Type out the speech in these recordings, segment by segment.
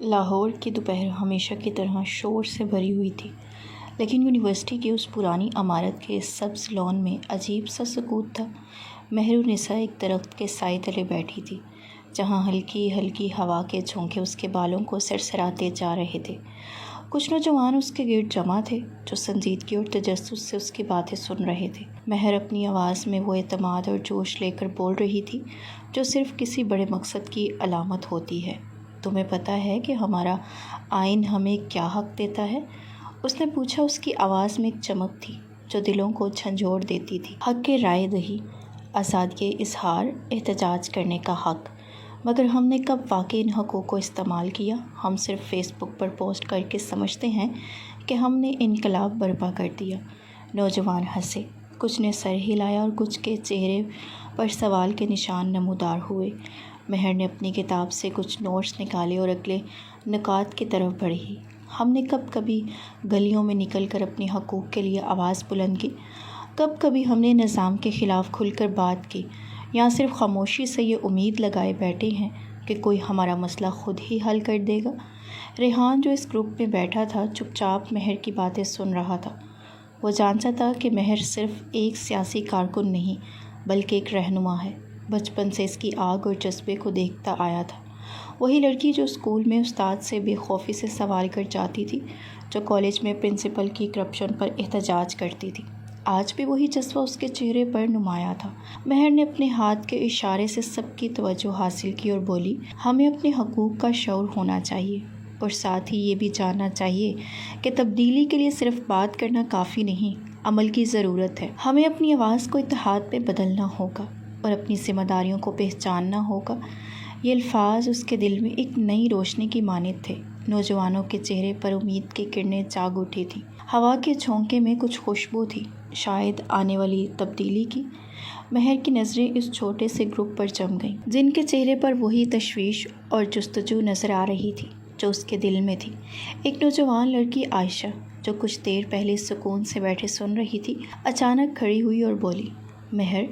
لاہور کی دوپہر ہمیشہ کی طرح شور سے بھری ہوئی تھی، لیکن یونیورسٹی کی اس پرانی عمارت کے سبز لان میں عجیب سا سکوت تھا۔ مہرالنساء ایک درخت کے سائے تلے بیٹھی تھی، جہاں ہلکی ہلکی ہوا کے جھونکے اس کے بالوں کو سرسراتے جا رہے تھے۔ کچھ نوجوان اس کے گرد جمع تھے، جو سنجیدگی اور تجسس سے اس کی باتیں سن رہے تھے۔ مہر اپنی آواز میں وہ اعتماد اور جوش لے کر بول رہی تھی جو صرف کسی بڑے مقصد کی علامت ہوتی ہے۔ تمہیں پتہ ہے کہ ہمارا آئین ہمیں کیا حق دیتا ہے؟ اس نے پوچھا۔ اس کی آواز میں ایک چمک تھی جو دلوں کو جھنجھوڑ دیتی تھی۔ حق رائے دہی، آزادی اظہار، احتجاج کرنے کا حق۔ مگر ہم نے کب واقعی ان حقوق کو استعمال کیا؟ ہم صرف فیس بک پر پوسٹ کر کے سمجھتے ہیں کہ ہم نے انقلاب برپا کر دیا۔ نوجوان ہنسے، کچھ نے سر ہلایا اور کچھ کے چہرے پر سوال کے نشان نمودار ہوئے۔ مہر نے اپنی کتاب سے کچھ نوٹس نکالے اور اگلے نکات کی طرف بڑھی۔ ہم نے کبھی گلیوں میں نکل کر اپنے حقوق کے لیے آواز بلند کی، کبھی ہم نے نظام کے خلاف کھل کر بات کی، یا صرف خاموشی سے یہ امید لگائے بیٹھے ہیں کہ کوئی ہمارا مسئلہ خود ہی حل کر دے گا۔ ریحان، جو اس گروپ میں بیٹھا تھا، چپ چاپ مہر کی باتیں سن رہا تھا۔ وہ جانتا تھا کہ مہر صرف ایک سیاسی کارکن نہیں بلکہ ایک رہنما ہے۔ بچپن سے اس کی آگ اور جذبے کو دیکھتا آیا تھا۔ وہی لڑکی جو اسکول میں استاد سے بے خوفی سے سوال کر جاتی تھی، جو کالج میں پرنسپل کی کرپشن پر احتجاج کرتی تھی، آج بھی وہی جذبہ اس کے چہرے پر نمایاں تھا۔ مہر نے اپنے ہاتھ کے اشارے سے سب کی توجہ حاصل کی اور بولی، ہمیں اپنے حقوق کا شعور ہونا چاہیے، اور ساتھ ہی یہ بھی جاننا چاہیے کہ تبدیلی کے لیے صرف بات کرنا کافی نہیں، عمل کی ضرورت ہے۔ ہمیں اپنی آواز کو اتحاد میں بدلنا ہوگا اور اپنی ذمہ داریوں کو پہچاننا ہوگا۔ یہ الفاظ اس کے دل میں ایک نئی روشنی کی مانند تھے۔ نوجوانوں کے چہرے پر امید کی کرنیں جاگ اٹھی تھیں۔ ہوا کے جھونکے میں کچھ خوشبو تھی، شاید آنے والی تبدیلی کی۔ مہر کی نظریں اس چھوٹے سے گروپ پر جم گئیں، جن کے چہرے پر وہی تشویش اور جستجو نظر آ رہی تھی جو اس کے دل میں تھی۔ ایک نوجوان لڑکی، عائشہ، جو کچھ دیر پہلے سکون سے بیٹھے سن رہی تھی، اچانک کھڑی ہوئی اور بولی، مہر،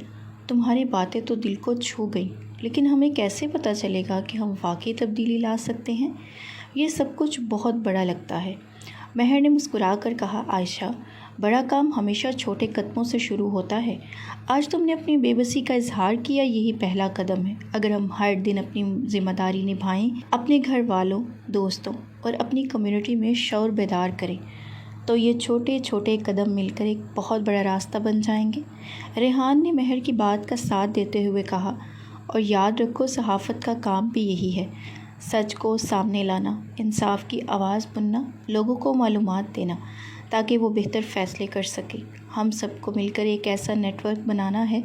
تمہاری باتیں تو دل کو چھو گئیں، لیکن ہمیں کیسے پتہ چلے گا کہ ہم واقعی تبدیلی لا سکتے ہیں؟ یہ سب کچھ بہت بڑا لگتا ہے۔ مہر نے مسکرا کر کہا، عائشہ، بڑا کام ہمیشہ چھوٹے قدموں سے شروع ہوتا ہے۔ آج تم نے اپنی بے بسی کا اظہار کیا، یہی پہلا قدم ہے۔ اگر ہم ہر دن اپنی ذمہ داری نبھائیں، اپنے گھر والوں، دوستوں اور اپنی کمیونٹی میں شعور بیدار کریں، تو یہ چھوٹے چھوٹے قدم مل کر ایک بہت بڑا راستہ بن جائیں گے۔ ریحان نے مہر کی بات کا ساتھ دیتے ہوئے کہا، اور یاد رکھو، صحافت کا کام بھی یہی ہے، سچ کو سامنے لانا، انصاف کی آواز بننا، لوگوں کو معلومات دینا تاکہ وہ بہتر فیصلے کر سکیں۔ ہم سب کو مل کر ایک ایسا نیٹ ورک بنانا ہے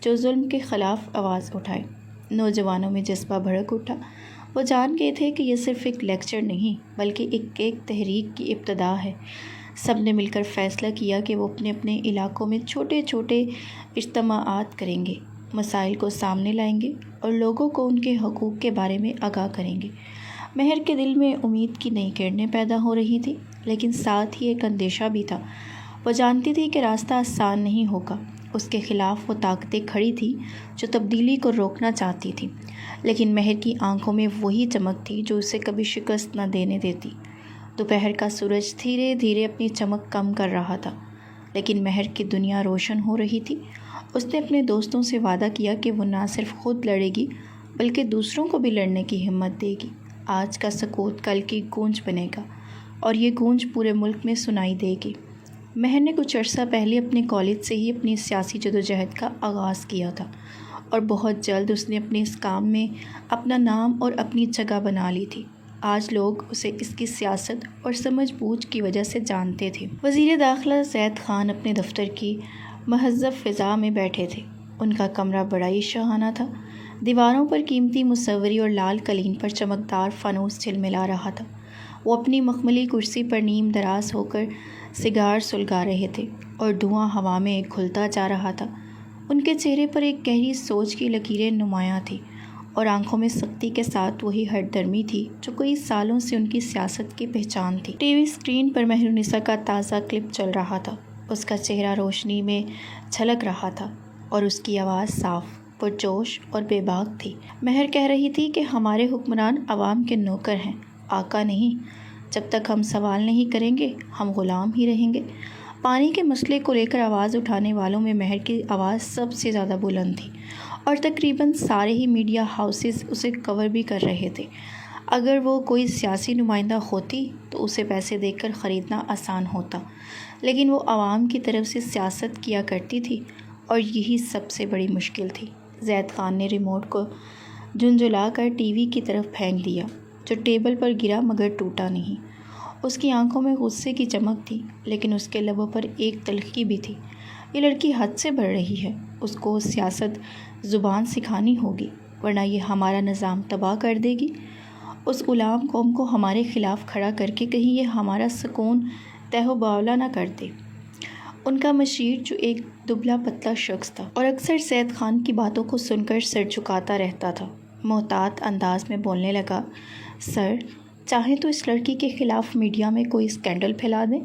جو ظلم کے خلاف آواز اٹھائے۔ نوجوانوں میں جذبہ بھڑک اٹھا۔ وہ جان گئے تھے کہ یہ صرف ایک لیکچر نہیں بلکہ ایک تحریک کی ابتدا ہے۔ سب نے مل کر فیصلہ کیا کہ وہ اپنے اپنے علاقوں میں چھوٹے چھوٹے اجتماعات کریں گے، مسائل کو سامنے لائیں گے اور لوگوں کو ان کے حقوق کے بارے میں آگاہ کریں گے۔ مہر کے دل میں امید کی نئی کرنیں پیدا ہو رہی تھیں، لیکن ساتھ ہی ایک اندیشہ بھی تھا۔ وہ جانتی تھی کہ راستہ آسان نہیں ہوگا۔ اس کے خلاف وہ طاقتیں کھڑی تھیں جو تبدیلی کو روکنا چاہتی تھیں، لیکن مہر کی آنکھوں میں وہی چمک تھی جو اسے کبھی شکست نہ دینے دیتی۔ دوپہر کا سورج دھیرے دھیرے اپنی چمک کم کر رہا تھا، لیکن مہر کی دنیا روشن ہو رہی تھی۔ اس نے اپنے دوستوں سے وعدہ کیا کہ وہ نہ صرف خود لڑے گی بلکہ دوسروں کو بھی لڑنے کی ہمت دے گی۔ آج کا سکوت کل کی گونج بنے گا، اور یہ گونج پورے ملک میں سنائی دے گی۔ مہر نے کچھ عرصہ پہلے اپنے کالج سے ہی اپنی سیاسی جدوجہد کا آغاز کیا تھا، اور بہت جلد اس نے اپنے اس کام میں اپنا نام اور اپنی جگہ بنا لی تھی۔ آج لوگ اسے اس کی سیاست اور سمجھ بوجھ کی وجہ سے جانتے تھے۔ وزیر داخلہ زید خان اپنے دفتر کی مہذب فضا میں بیٹھے تھے۔ ان کا کمرہ بڑا ہی شاہانہ تھا۔ دیواروں پر قیمتی مصوری اور لال قالین پر چمکدار فانوس جھلملا رہا تھا۔ وہ اپنی مخملی کرسی پر نیم دراز ہو کر سگار سلگا رہے تھے، اور دھواں ہوا میں گھلتا جا رہا تھا۔ ان کے چہرے پر ایک گہری سوچ کی لکیریں نمایاں تھیں، اور آنکھوں میں سختی کے ساتھ وہی ہٹ درمی تھی جو کئی سالوں سے ان کی سیاست کی پہچان تھی۔ ٹی وی اسکرین پر مہرالنساء کا تازہ کلپ چل رہا تھا۔ اس کا چہرہ روشنی میں جھلک رہا تھا، اور اس کی آواز صاف، پرجوش اور بے باک تھی۔ مہر کہہ رہی تھی کہ ہمارے حکمران عوام کے نوکر ہیں، آقا نہیں، جب تک ہم سوال نہیں کریں گے ہم غلام ہی رہیں گے۔ پانی کے مسئلے کو لے کر آواز اٹھانے والوں میں مہر کی آواز سب سے زیادہ بلند تھی، اور تقریباً سارے ہی میڈیا ہاؤسز اسے کور بھی کر رہے تھے۔ اگر وہ کوئی سیاسی نمائندہ ہوتی تو اسے پیسے دے کر خریدنا آسان ہوتا، لیکن وہ عوام کی طرف سے سیاست کیا کرتی تھی، اور یہی سب سے بڑی مشکل تھی۔ زید خان نے ریموٹ کو جھنجھلا کر ٹی وی کی طرف پھینک دیا، جو ٹیبل پر گرا مگر ٹوٹا نہیں۔ اس کی آنکھوں میں غصے کی چمک تھی، لیکن اس کے لبوں پر ایک تلخی بھی تھی۔ یہ لڑکی حد سے بڑھ رہی ہے، اس کو سیاست زبان سکھانی ہوگی، ورنہ یہ ہمارا نظام تباہ کر دے گی۔ اس غلام قوم کو ہمارے خلاف کھڑا کر کے کہیں یہ ہمارا سکون تہ و باولا نہ کر دے۔ ان کا مشیر، جو ایک دبلا پتلا شخص تھا اور اکثر زید خان کی باتوں کو سن کر سر جھکاتا رہتا تھا، محتاط انداز میں بولنے لگا، سر، چاہیں تو اس لڑکی کے خلاف میڈیا میں کوئی اسکینڈل پھیلا دیں،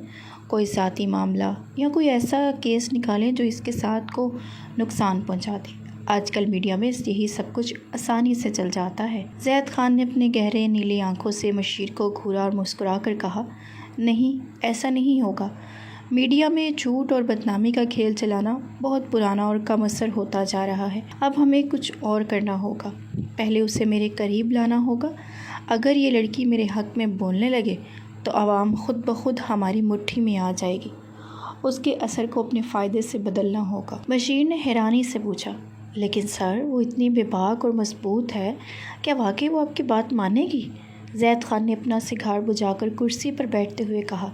کوئی ذاتی معاملہ یا کوئی ایسا کیس نکالیں جو اس کے ساتھ کو نقصان پہنچا دے۔ آج کل میڈیا میں یہی سب کچھ آسانی سے چل جاتا ہے۔ زید خان نے اپنے گہرے نیلے آنکھوں سے مشیر کو گھورا اور مسکرا کر کہا، نہیں، ایسا نہیں ہوگا۔ میڈیا میں جھوٹ اور بدنامی کا کھیل چلانا بہت پرانا اور کم اثر ہوتا جا رہا ہے۔ اب ہمیں کچھ اور کرنا ہوگا۔ پہلے اسے میرے قریب لانا ہوگا۔ اگر یہ لڑکی میرے حق میں بولنے لگے تو عوام خود بخود ہماری مٹھی میں آ جائے گی۔ اس کے اثر کو اپنے فائدے سے بدلنا ہوگا۔ مشیر نے حیرانی سے پوچھا، لیکن سر، وہ اتنی بے باک اور مضبوط ہے، کیا واقعی وہ آپ کی بات مانے گی؟ زید خان نے اپنا سگار بجھا کر کرسی پر بیٹھتے ہوئے کہا،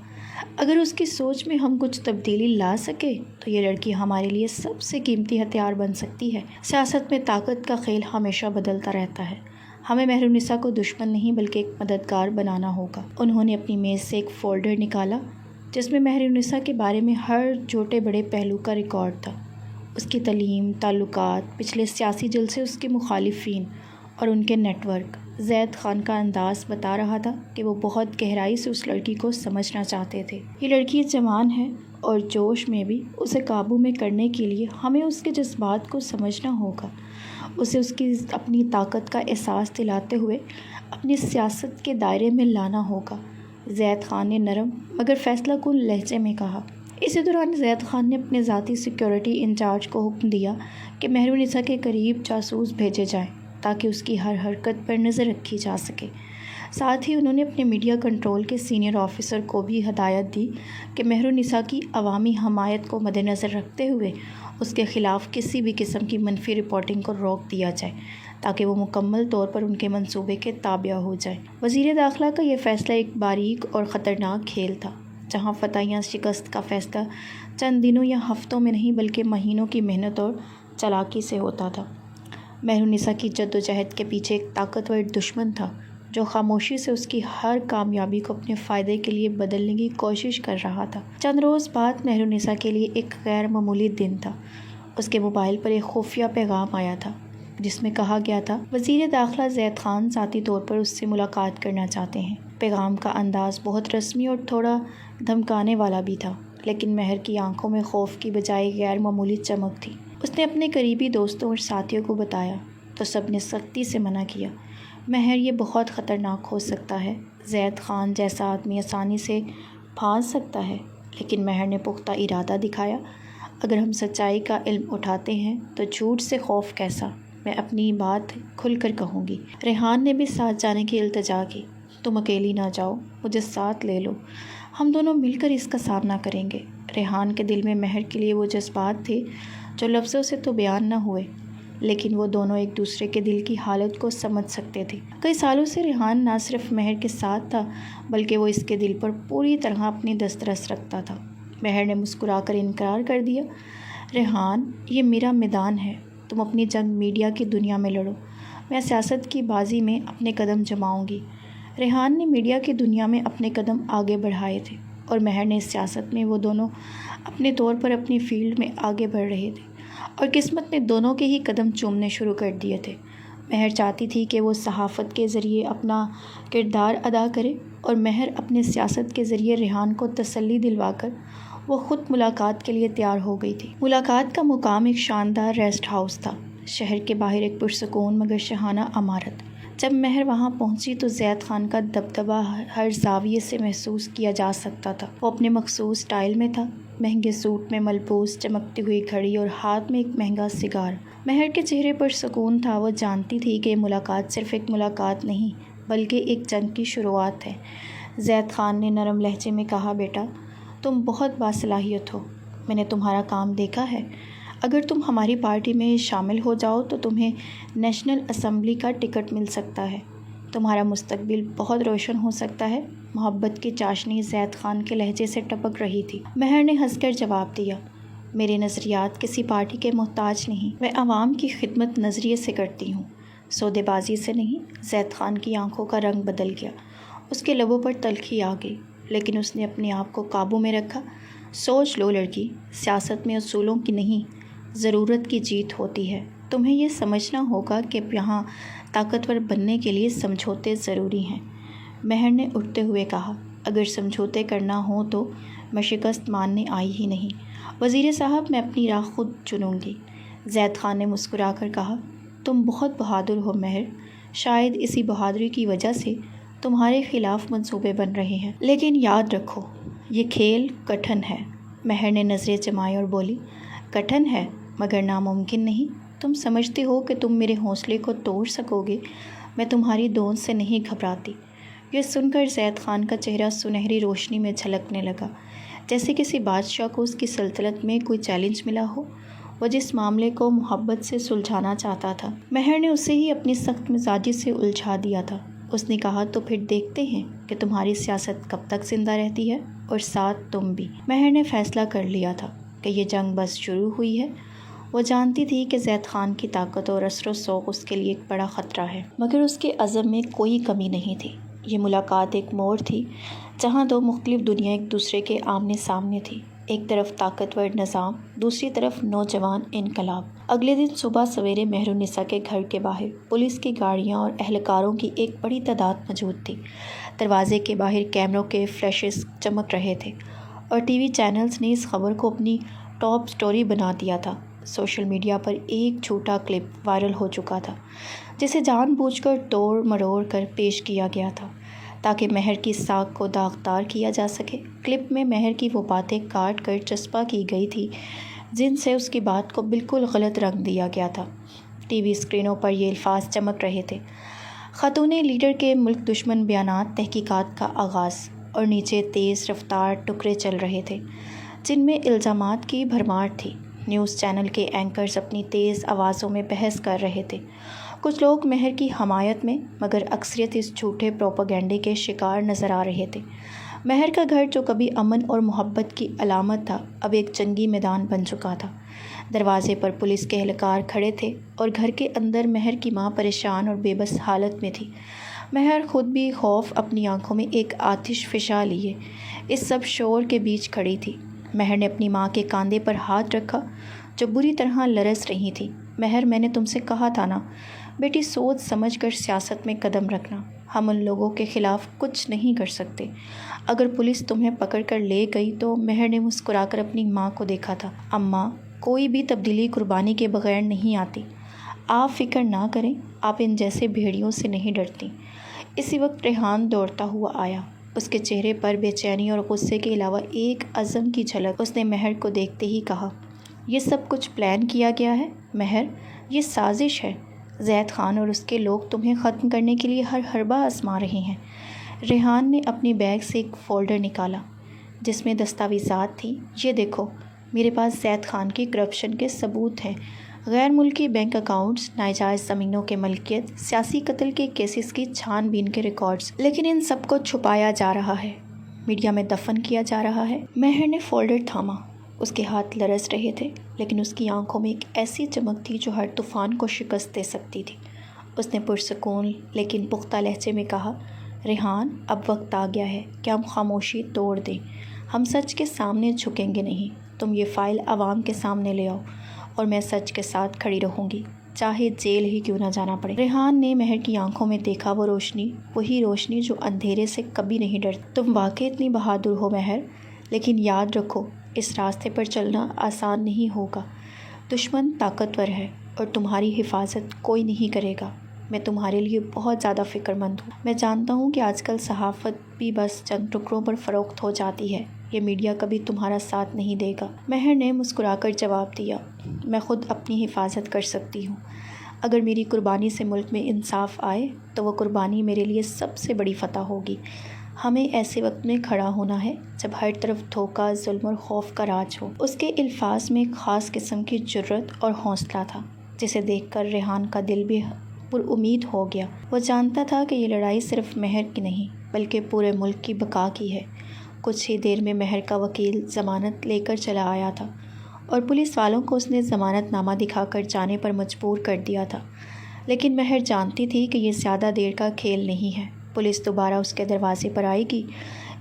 اگر اس کی سوچ میں ہم کچھ تبدیلی لا سکے تو یہ لڑکی ہمارے لیے سب سے قیمتی ہتھیار بن سکتی ہے۔ سیاست میں طاقت کا کھیل ہمیشہ بدلتا رہتا ہے۔ ہمیں مہرالنساء کو دشمن نہیں بلکہ ایک مددگار بنانا ہوگا۔ انہوں نے اپنی میز سے ایک فولڈر نکالا جس میں مہرالنساء کے بارے میں ہر چھوٹے بڑے پہلو کا ریکارڈ تھا، اس کی تعلیم، تعلقات، پچھلے سیاسی جلسے، اس کے مخالفین اور ان کے نیٹ ورک۔ زید خان کا انداز بتا رہا تھا کہ وہ بہت گہرائی سے اس لڑکی کو سمجھنا چاہتے تھے۔ یہ لڑکی جوان ہے اور جوش میں بھی اسے قابو میں کرنے کے لیے ہمیں اس کے جذبات کو سمجھنا ہوگا، اسے اس کی اپنی طاقت کا احساس دلاتے ہوئے اپنی سیاست کے دائرے میں لانا ہوگا، زید خان نے نرم مگر فیصلہ کن لہجے میں کہا۔ اسی دوران زید خان نے اپنے ذاتی سیکیورٹی انچارج کو حکم دیا کہ مہرالنساء کے قریب جاسوس بھیجے جائیں تاکہ اس کی ہر حرکت پر نظر رکھی جا سکے۔ ساتھ ہی انہوں نے اپنے میڈیا کنٹرول کے سینئر آفیسر کو بھی ہدایت دی کہ مہرالنساء کی عوامی حمایت کو مد نظر رکھتے ہوئے اس کے خلاف کسی بھی قسم کی منفی رپورٹنگ کو روک دیا جائے تاکہ وہ مکمل طور پر ان کے منصوبے کے تابع ہو جائے۔ وزیر داخلہ کا یہ فیصلہ ایک باریک اور خطرناک کھیل تھا، جہاں فتح یا شکست کا فیصلہ چند دنوں یا ہفتوں میں نہیں بلکہ مہینوں کی محنت اور چالاکی سے ہوتا تھا۔ مہرالنساء کی جدوجہد کے پیچھے ایک طاقتور دشمن تھا جو خاموشی سے اس کی ہر کامیابی کو اپنے فائدے کے لیے بدلنے کی کوشش کر رہا تھا۔ چند روز بعد مہرالنساء کے لیے ایک غیر معمولی دن تھا۔ اس کے موبائل پر ایک خفیہ پیغام آیا تھا جس میں کہا گیا تھا، وزیر داخلہ زید خان ذاتی طور پر اس سے ملاقات کرنا چاہتے ہیں۔ پیغام کا انداز بہت رسمی اور تھوڑا دھمکانے والا بھی تھا، لیکن مہر کی آنکھوں میں خوف کی بجائے غیر معمولی چمک تھی۔ اس نے اپنے قریبی دوستوں اور ساتھیوں کو بتایا تو سب نے سختی سے منع کیا۔ مہر، یہ بہت خطرناک ہو سکتا ہے۔ زید خان جیسا آدمی آسانی سے پھانس سکتا ہے، لیکن مہر نے پختہ ارادہ دکھایا، اگر ہم سچائی کا علم اٹھاتے ہیں تو جھوٹ سے خوف کیسا؟ میں اپنی بات کھل کر کہوں گی۔ ریحان نے بھی ساتھ جانے کی التجا کی۔ تم اکیلی نہ جاؤ، مجھے ساتھ لے لو، ہم دونوں مل کر اس کا سامنا کریں گے۔ ریحان کے دل میں مہر کے لیے وہ جذبات تھے جو لفظوں سے تو بیان نہ ہوئے، لیکن وہ دونوں ایک دوسرے کے دل کی حالت کو سمجھ سکتے تھے۔ کئی سالوں سے ریحان نہ صرف مہر کے ساتھ تھا بلکہ وہ اس کے دل پر پوری طرح اپنی دسترس رکھتا تھا۔ مہر نے مسکرا کر انکار کر دیا، ریحان، یہ میرا میدان ہے، تم اپنی جنگ میڈیا کی دنیا میں لڑو، میں سیاست کی بازی میں اپنے قدم جماؤں گی۔ ریحان نے میڈیا کی دنیا میں اپنے قدم آگے بڑھائے تھے اور مہر نے سیاست میں، وہ دونوں اپنے طور پر اپنی فیلڈ میں آگے بڑھ رہے تھے اور قسمت نے دونوں کے ہی قدم چومنے شروع کر دیے تھے۔ مہر چاہتی تھی کہ وہ صحافت کے ذریعے اپنا کردار ادا کرے اور مہر اپنے سیاست کے ذریعے ریحان کو تسلی دلوا کر وہ خود ملاقات کے لیے تیار ہو گئی تھی۔ ملاقات کا مقام ایک شاندار ریسٹ ہاؤس تھا، شہر کے باہر ایک پرسکون مگر شاہانہ عمارت جب مہر وہاں پہنچی تو زید خان کا دبدبہ ہر زاویے سے محسوس کیا جا سکتا تھا۔ وہ اپنے مخصوص سٹائل میں تھا، مہنگے سوٹ میں ملبوس، چمکتی ہوئی گھڑی اور ہاتھ میں ایک مہنگا سگار۔ مہر کے چہرے پر سکون تھا، وہ جانتی تھی کہ یہ ملاقات صرف ایک ملاقات نہیں بلکہ ایک جنگ کی شروعات ہے۔ زید خان نے نرم لہجے میں کہا، بیٹا تم بہت باصلاحیت ہو، میں نے تمہارا کام دیکھا ہے۔ اگر تم ہماری پارٹی میں شامل ہو جاؤ تو تمہیں نیشنل اسمبلی کا ٹکٹ مل سکتا ہے، تمہارا مستقبل بہت روشن ہو سکتا ہے۔ محبت کی چاشنی زید خان کے لہجے سے ٹپک رہی تھی۔ مہر نے ہنس کر جواب دیا، میرے نظریات کسی پارٹی کے محتاج نہیں، میں عوام کی خدمت نظریے سے کرتی ہوں، سودے بازی سے نہیں۔ زید خان کی آنکھوں کا رنگ بدل گیا، اس کے لبوں پر تلخی آ گئی، لیکن اس نے اپنے آپ کو قابو میں رکھا۔ سوچ لو لڑکی، سیاست میں اصولوں کی نہیں ضرورت کی جیت ہوتی ہے۔ تمہیں یہ سمجھنا ہوگا کہ یہاں طاقتور بننے کے لیے سمجھوتے ضروری ہیں۔ مہر نے اٹھتے ہوئے کہا، اگر سمجھوتے کرنا ہوں تو میں شکست ماننے آئی ہی نہیں۔ وزیر صاحب، میں اپنی راہ خود چنوں گی۔ زید خان نے مسکرا کر کہا، تم بہت بہادر ہو مہر، شاید اسی بہادری کی وجہ سے تمہارے خلاف منصوبے بن رہے ہیں، لیکن یاد رکھو یہ کھیل کٹھن ہے۔ مہر نے نظریں جمائی اور بولی، کٹھن ہے مگر ناممکن نہیں۔ تم سمجھتے ہو کہ تم میرے حوصلے کو توڑ سکو گے، میں تمہاری دوند سے نہیں گھبراتی۔ یہ سن کر زید خان کا چہرہ سنہری روشنی میں جھلکنے لگا، جیسے کسی بادشاہ کو اس کی سلطنت میں کوئی چیلنج ملا ہو، وہ جس معاملے کو محبت سے سلجھانا چاہتا تھا۔ مہر نے اسے ہی اپنی سخت مزاجی سے الجھا دیا تھا۔ اس نے کہا، تو پھر دیکھتے ہیں کہ تمہاری سیاست کب تک زندہ رہتی ہے، اور ساتھ تم بھی۔ مہر نے فیصلہ کر لیا تھا کہ یہ جنگ بس شروع ہوئی ہے۔ وہ جانتی تھی کہ زید خان کی طاقت اور اثر و ذوق اس کے لیے ایک بڑا خطرہ ہے، مگر اس کے عزم میں کوئی کمی نہیں تھی۔ یہ ملاقات ایک موڑ تھی جہاں دو مختلف دنیا ایک دوسرے کے آمنے سامنے تھی، ایک طرف طاقتور نظام، دوسری طرف نوجوان انقلاب۔ اگلے دن صبح سویرے مہر النساء کے گھر کے باہر پولیس کی گاڑیاں اور اہلکاروں کی ایک بڑی تعداد موجود تھی۔ دروازے کے باہر کیمروں کے فلیشز چمک رہے تھے اور ٹی وی چینلز نے اس خبر کو اپنی ٹاپ سٹوری بنا دیا تھا۔ سوشل میڈیا پر ایک جھوٹا کلپ وائرل ہو چکا تھا جسے جان بوجھ کر توڑ مروڑ کر پیش کیا گیا تھا تاکہ مہر کی ساکھ کو داغدار کیا جا سکے۔ کلپ میں مہر کی وہ باتیں کاٹ کر چسپاں کی گئی تھی جن سے اس کی بات کو بالکل غلط رنگ دیا گیا تھا۔ ٹی وی اسکرینوں پر یہ الفاظ چمک رہے تھے، خاتون لیڈر کے ملک دشمن بیانات، تحقیقات کا آغاز، اور نیچے تیز رفتار ٹکڑے چل رہے تھے جن میں الزامات کی بھرمار تھی۔ نیوز چینل کے اینکرز اپنی تیز آوازوں میں بحث کر رہے تھے، کچھ لوگ مہر کی حمایت میں، مگر اکثریت اس جھوٹے پروپیگنڈے کے شکار نظر آ رہے تھے۔ مہر کا گھر جو کبھی امن اور محبت کی علامت تھا، اب ایک جنگی میدان بن چکا تھا۔ دروازے پر پولیس کے اہلکار کھڑے تھے اور گھر کے اندر مہر کی ماں پریشان اور بے بس حالت میں تھی۔ مہر خود بھی خوف اپنی آنکھوں میں ایک آتش فشاں لیے اس سب شور کے بیچ کھڑی تھی۔ مہر نے اپنی ماں کے کاندھے پر ہاتھ رکھا جو بری طرح لرز رہی تھی۔ مہر، میں نے تم سے کہا تھا نا بیٹی، سوچ سمجھ کر سیاست میں قدم رکھنا، ہم ان لوگوں کے خلاف کچھ نہیں کر سکتے۔ اگر پولیس تمہیں پکڑ کر لے گئی تو مہر نے مسکرا کر اپنی ماں کو دیکھا تھا۔ اماں، کوئی بھی تبدیلی قربانی کے بغیر نہیں آتی، آپ فکر نہ کریں، آپ ان جیسے بھیڑیوں سے نہیں ڈرتی۔ اسی وقت ریحان دوڑتا ہوا آیا، اس کے چہرے پر بے چینی اور غصے کے علاوہ ایک عزم کی جھلک۔ اس نے مہر کو دیکھتے ہی کہا، یہ سب کچھ پلان کیا گیا ہے مہر، یہ سازش ہے۔ زید خان اور اس کے لوگ تمہیں ختم کرنے کے لیے ہر حربہ آزما رہے ہیں۔ ریحان نے اپنی بیگ سے ایک فولڈر نکالا جس میں دستاویزات تھیں۔ یہ دیکھو، میرے پاس زید خان کی کرپشن کے ثبوت ہیں، غیر ملکی بینک اکاؤنٹس، ناجائز زمینوں کے ملکیت، سیاسی قتل کے کیسز کی چھان بین کے ریکارڈز، لیکن ان سب کو چھپایا جا رہا ہے، میڈیا میں دفن کیا جا رہا ہے۔ مہر نے فولڈر تھاما، اس کے ہاتھ لرز رہے تھے لیکن اس کی آنکھوں میں ایک ایسی چمک تھی جو ہر طوفان کو شکست دے سکتی تھی۔ اس نے پرسکون لیکن پختہ لہجے میں کہا، ریحان، اب وقت آ گیا ہے کہ ہم خاموشی توڑ دیں، ہم سچ کے سامنے جھکیں گے نہیں۔ تم یہ فائل عوام کے سامنے لے آؤ اور میں سچ کے ساتھ کھڑی رہوں گی، چاہے جیل ہی کیوں نہ جانا پڑے۔ ریحان نے مہر کی آنکھوں میں دیکھا وہ روشنی، وہی روشنی جو اندھیرے سے کبھی نہیں ڈرتی۔ تم واقعی اتنی بہادر ہو مہر، لیکن یاد رکھو اس راستے پر چلنا آسان نہیں ہوگا۔ دشمن طاقتور ہے اور تمہاری حفاظت کوئی نہیں کرے گا۔ میں تمہارے لیے بہت زیادہ فکر مند ہوں۔ میں جانتا ہوں کہ آج کل صحافت بھی بس چند ٹکڑوں پر فروخت ہو جاتی ہے، یہ میڈیا کبھی تمہارا ساتھ نہیں دے گا۔ مہر نے مسکرا کر جواب دیا، میں خود اپنی حفاظت کر سکتی ہوں۔ اگر میری قربانی سے ملک میں انصاف آئے تو وہ قربانی میرے لیے سب سے بڑی فتح ہوگی۔ ہمیں ایسے وقت میں کھڑا ہونا ہے جب ہر طرف دھوکہ، ظلم اور خوف کا راج ہو۔ اس کے الفاظ میں ایک خاص قسم کی جرأت اور حوصلہ تھا جسے دیکھ کر ریحان کا دل بھی پر امید ہو گیا۔ وہ جانتا تھا کہ یہ لڑائی صرف مہر کی نہیں بلکہ پورے ملک کی بقا کی ہے۔ کچھ ہی دیر میں مہر کا وکیل ضمانت لے کر چلا آیا تھا اور پولیس والوں کو اس نے ضمانت نامہ دکھا کر جانے پر مجبور کر دیا تھا، لیکن مہر جانتی تھی کہ یہ زیادہ دیر کا کھیل نہیں ہے۔ پولیس دوبارہ اس کے دروازے پر آئے گی،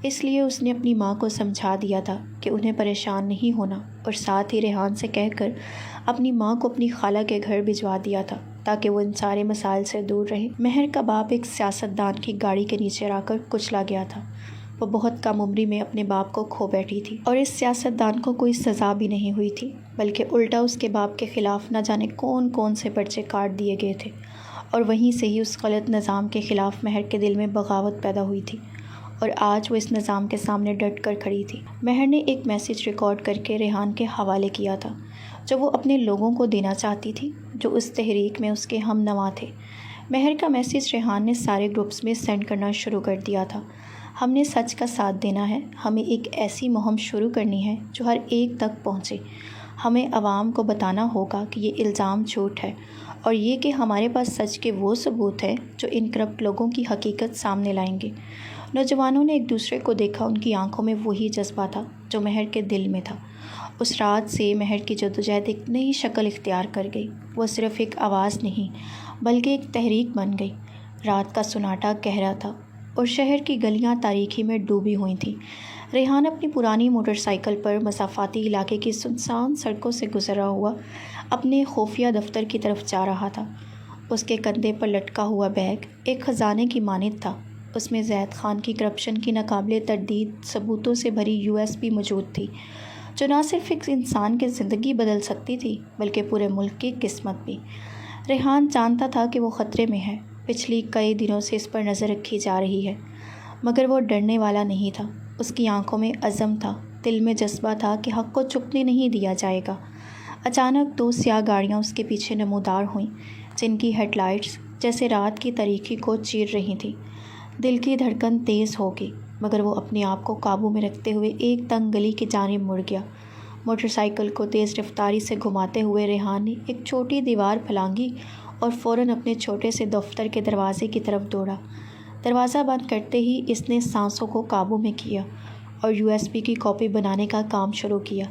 اس لیے اس نے اپنی ماں کو سمجھا دیا تھا کہ انہیں پریشان نہیں ہونا، اور ساتھ ہی ریحان سے کہہ کر اپنی ماں کو اپنی خالہ کے گھر بھجوا دیا تھا تاکہ وہ ان سارے مسائل سے دور رہے۔ مہر کا باپ ایک سیاستدان کی گاڑی کے نیچے آ کر کچلا گیا تھا۔ وہ بہت کم عمری میں اپنے باپ کو کھو بیٹھی تھی اور اس سیاستدان کو کوئی سزا بھی نہیں ہوئی تھی، بلکہ الٹا اس کے باپ کے خلاف نہ جانے کون کون سے پرچے کاٹ دیے گئے تھے، اور وہیں سے ہی اس غلط نظام کے خلاف مہر کے دل میں بغاوت پیدا ہوئی تھی، اور آج وہ اس نظام کے سامنے ڈٹ کر کھڑی تھی۔ مہر نے ایک میسج ریکارڈ کر کے ریحان کے حوالے کیا تھا جو وہ اپنے لوگوں کو دینا چاہتی تھی جو اس تحریک میں اس کے ہم نوا تھے۔ مہر کا میسج ریحان نے سارے گروپس میں سینڈ کرنا شروع کر دیا تھا۔ ہم نے سچ کا ساتھ دینا ہے، ہمیں ایک ایسی مہم شروع کرنی ہے جو ہر ایک تک پہنچے۔ ہمیں عوام کو بتانا ہوگا کہ یہ الزام جھوٹ ہے، اور یہ کہ ہمارے پاس سچ کے وہ ثبوت ہیں جو ان کرپٹ لوگوں کی حقیقت سامنے لائیں گے۔ نوجوانوں نے ایک دوسرے کو دیکھا، ان کی آنکھوں میں وہی جذبہ تھا جو مہر کے دل میں تھا۔ اس رات سے مہر کی جدوجہد ایک نئی شکل اختیار کر گئی۔ وہ صرف ایک آواز نہیں بلکہ ایک تحریک بن گئی۔ رات کا سناٹا گہرا تھا اور شہر کی گلیاں تاریکی میں ڈوبی ہوئی تھیں۔ ریحان اپنی پرانی موٹر سائیکل پر مسافاتی علاقے کی سنسان سڑکوں سے گزرا ہوا اپنے خفیہ دفتر کی طرف جا رہا تھا۔ اس کے کندھے پر لٹکا ہوا بیگ ایک خزانے کی مانند تھا۔ اس میں زید خان کی کرپشن کی ناقابل تردید ثبوتوں سے بھری USB موجود تھی جو نہ صرف ایک انسان کی زندگی بدل سکتی تھی بلکہ پورے ملک کی قسمت بھی۔ ریحان جانتا تھا کہ وہ خطرے میں ہے۔ پچھلی کئی دنوں سے اس پر نظر رکھی جا رہی ہے، مگر وہ ڈرنے والا نہیں تھا۔ اس کی آنکھوں میں عزم تھا، دل میں جذبہ تھا کہ حق کو چھپنے نہیں دیا جائے گا۔ اچانک 2 سیاہ گاڑیاں اس کے پیچھے نمودار ہوئیں جن کی ہیڈ لائٹس جیسے رات کی تاریکی کو چیر رہی تھیں۔ دل کی دھڑکن تیز ہو گئی، مگر وہ اپنے آپ کو قابو میں رکھتے ہوئے ایک تنگ گلی کی جانب مڑ گیا۔ موٹر سائیکل کو تیز رفتاری سے گھماتے ہوئے ریحان نے ایک چھوٹی دیوار پھلانگی اور فوراً اپنے چھوٹے سے دفتر کے دروازے کی طرف دوڑا۔ دروازہ بند کرتے ہی اس نے سانسوں کو قابو میں کیا اور USB کی کاپی بنانے کا کام شروع کیا۔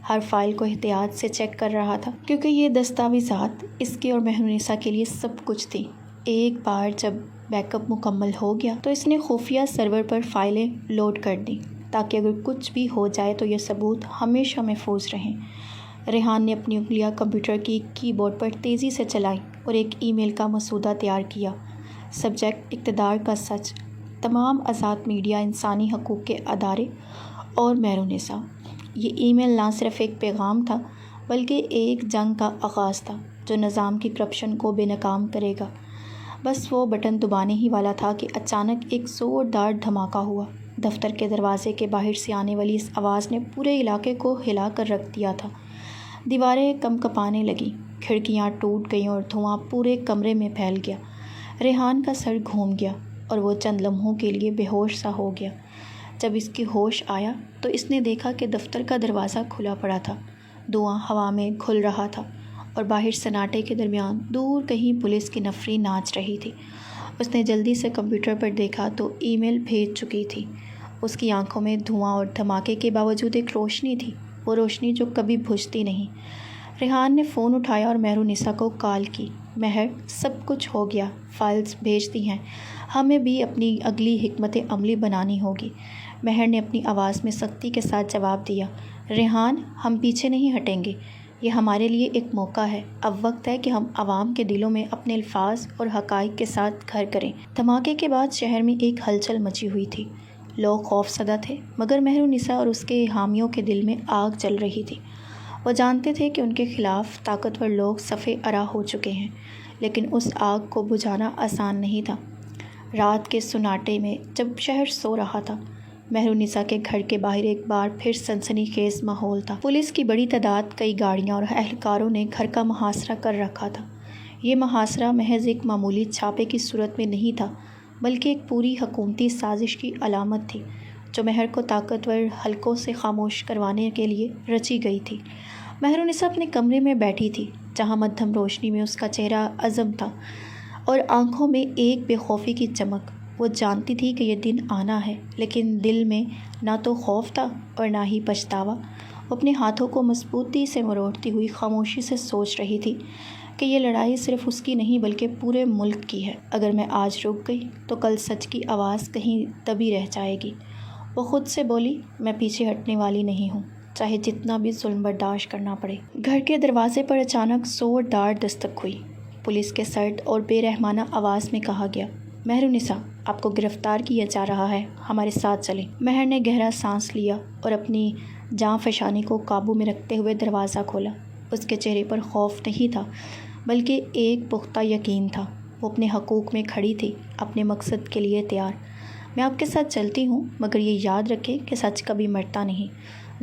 ہر فائل کو احتیاط سے چیک کر رہا تھا کیونکہ یہ دستاویزات اس کے اور مہرونسا کے لیے سب کچھ تھی۔ ایک بار جب بیک اپ مکمل ہو گیا تو اس نے خفیہ سرور پر فائلیں لوڈ کر دیں تاکہ اگر کچھ بھی ہو جائے تو یہ ثبوت ہمیشہ محفوظ رہیں۔ ریحان نے اپنی انگلیاں کمپیوٹر کی کی بورڈ پر تیزی سے چلائیں اور ایک ای میل کا مسودہ تیار کیا۔ سبجیکٹ: اقتدار کا سچ، تمام آزاد میڈیا، انسانی حقوق کے ادارے اور مہرونسا۔ یہ ای میل نہ صرف ایک پیغام تھا بلکہ ایک جنگ کا آغاز تھا جو نظام کی کرپشن کو بے نقاب کرے گا۔ بس وہ بٹن دبانے ہی والا تھا کہ اچانک ایک زوردار دھماکہ ہوا۔ دفتر کے دروازے کے باہر سے آنے والی اس آواز نے پورے علاقے کو ہلا کر رکھ دیا تھا۔ دیواریں کمکمانے لگیں، کھڑکیاں ٹوٹ گئیں اور دھواں پورے کمرے میں پھیل گیا۔ ریحان کا سر گھوم گیا اور وہ چند لمحوں کے لیے بے ہوش سا ہو گیا۔ جب اس کی ہوش آیا تو اس نے دیکھا کہ دفتر کا دروازہ کھلا پڑا تھا، دھواں ہوا میں گھل رہا تھا اور باہر سناٹے کے درمیان دور کہیں پولیس کی نفری ناچ رہی تھی۔ اس نے جلدی سے کمپیوٹر پر دیکھا تو ای میل بھیج چکی تھی۔ اس کی آنکھوں میں دھواں اور دھماکے کے باوجود ایک روشنی تھی، وہ روشنی جو کبھی بجھتی نہیں۔ ریحان نے فون اٹھایا اور مہرونسا کو کال کی۔ مہر، سب کچھ ہو گیا، فائلز بھیج دی ہیں، ہمیں بھی اپنی اگلی حکمت عملی بنانی ہوگی۔ مہر نے اپنی آواز میں سختی کے ساتھ جواب دیا۔ ریحان، ہم پیچھے نہیں ہٹیں گے، یہ ہمارے لیے ایک موقع ہے۔ اب وقت ہے کہ ہم عوام کے دلوں میں اپنے الفاظ اور حقائق کے ساتھ گھر کریں۔ دھماکے کے بعد شہر میں ایک ہلچل مچی ہوئی تھی، لوگ خوف زدہ تھے، مگر مہرونسا اور اس کے حامیوں کے دل میں آگ جل رہی تھی۔ وہ جانتے تھے کہ ان کے خلاف طاقتور لوگ صف آرا ہو چکے ہیں۔ لیکن اس آگ کو بجھانا آسان نہیں تھا۔ رات کے سناٹے میں جب شہر سو رہا تھا، مہرالنساء کے گھر کے باہر ایک بار پھر سنسنی خیز ماحول تھا۔ پولیس کی بڑی تعداد، کئی گاڑیاں اور اہلکاروں نے گھر کا محاصرہ کر رکھا تھا۔ یہ محاصرہ محض ایک معمولی چھاپے کی صورت میں نہیں تھا، بلکہ ایک پوری حکومتی سازش کی علامت تھی، جو مہر کو طاقتور حلقوں سے خاموش کروانے کے لیے رچی گئی تھی۔ مہرالنساء اپنے کمرے میں بیٹھی تھی، جہاں مدھم روشنی میں اس کا چہرہ عزم تھا اور آنکھوں میں ایک بے خوفی کی چمک۔ وہ جانتی تھی کہ یہ دن آنا ہے، لیکن دل میں نہ تو خوف تھا اور نہ ہی پچھتاوا۔ وہ اپنے ہاتھوں کو مضبوطی سے مروڑتی ہوئی خاموشی سے سوچ رہی تھی کہ یہ لڑائی صرف اس کی نہیں بلکہ پورے ملک کی ہے۔ اگر میں آج رک گئی تو کل سچ کی آواز کہیں دبی رہ جائے گی۔ وہ خود سے بولی، میں پیچھے ہٹنے والی نہیں ہوں، چاہے جتنا بھی ظلم برداشت کرنا پڑے۔ گھر کے دروازے پر اچانک زوردار دستک ہوئی۔ پولیس کے سرد اور بے رحمانہ آواز میں کہا گیا، مہرالنساء، آپ کو گرفتار کیا جا رہا ہے، ہمارے ساتھ چلیں۔ مہر نے گہرا سانس لیا اور اپنی جاں فشانی کو قابو میں رکھتے ہوئے دروازہ کھولا۔ اس کے چہرے پر خوف نہیں تھا، بلکہ ایک پختہ یقین تھا۔ وہ اپنے حقوق میں کھڑی تھی، اپنے مقصد کے لیے تیار۔ میں آپ کے ساتھ چلتی ہوں، مگر یہ یاد رکھیں کہ سچ کبھی مرتا نہیں۔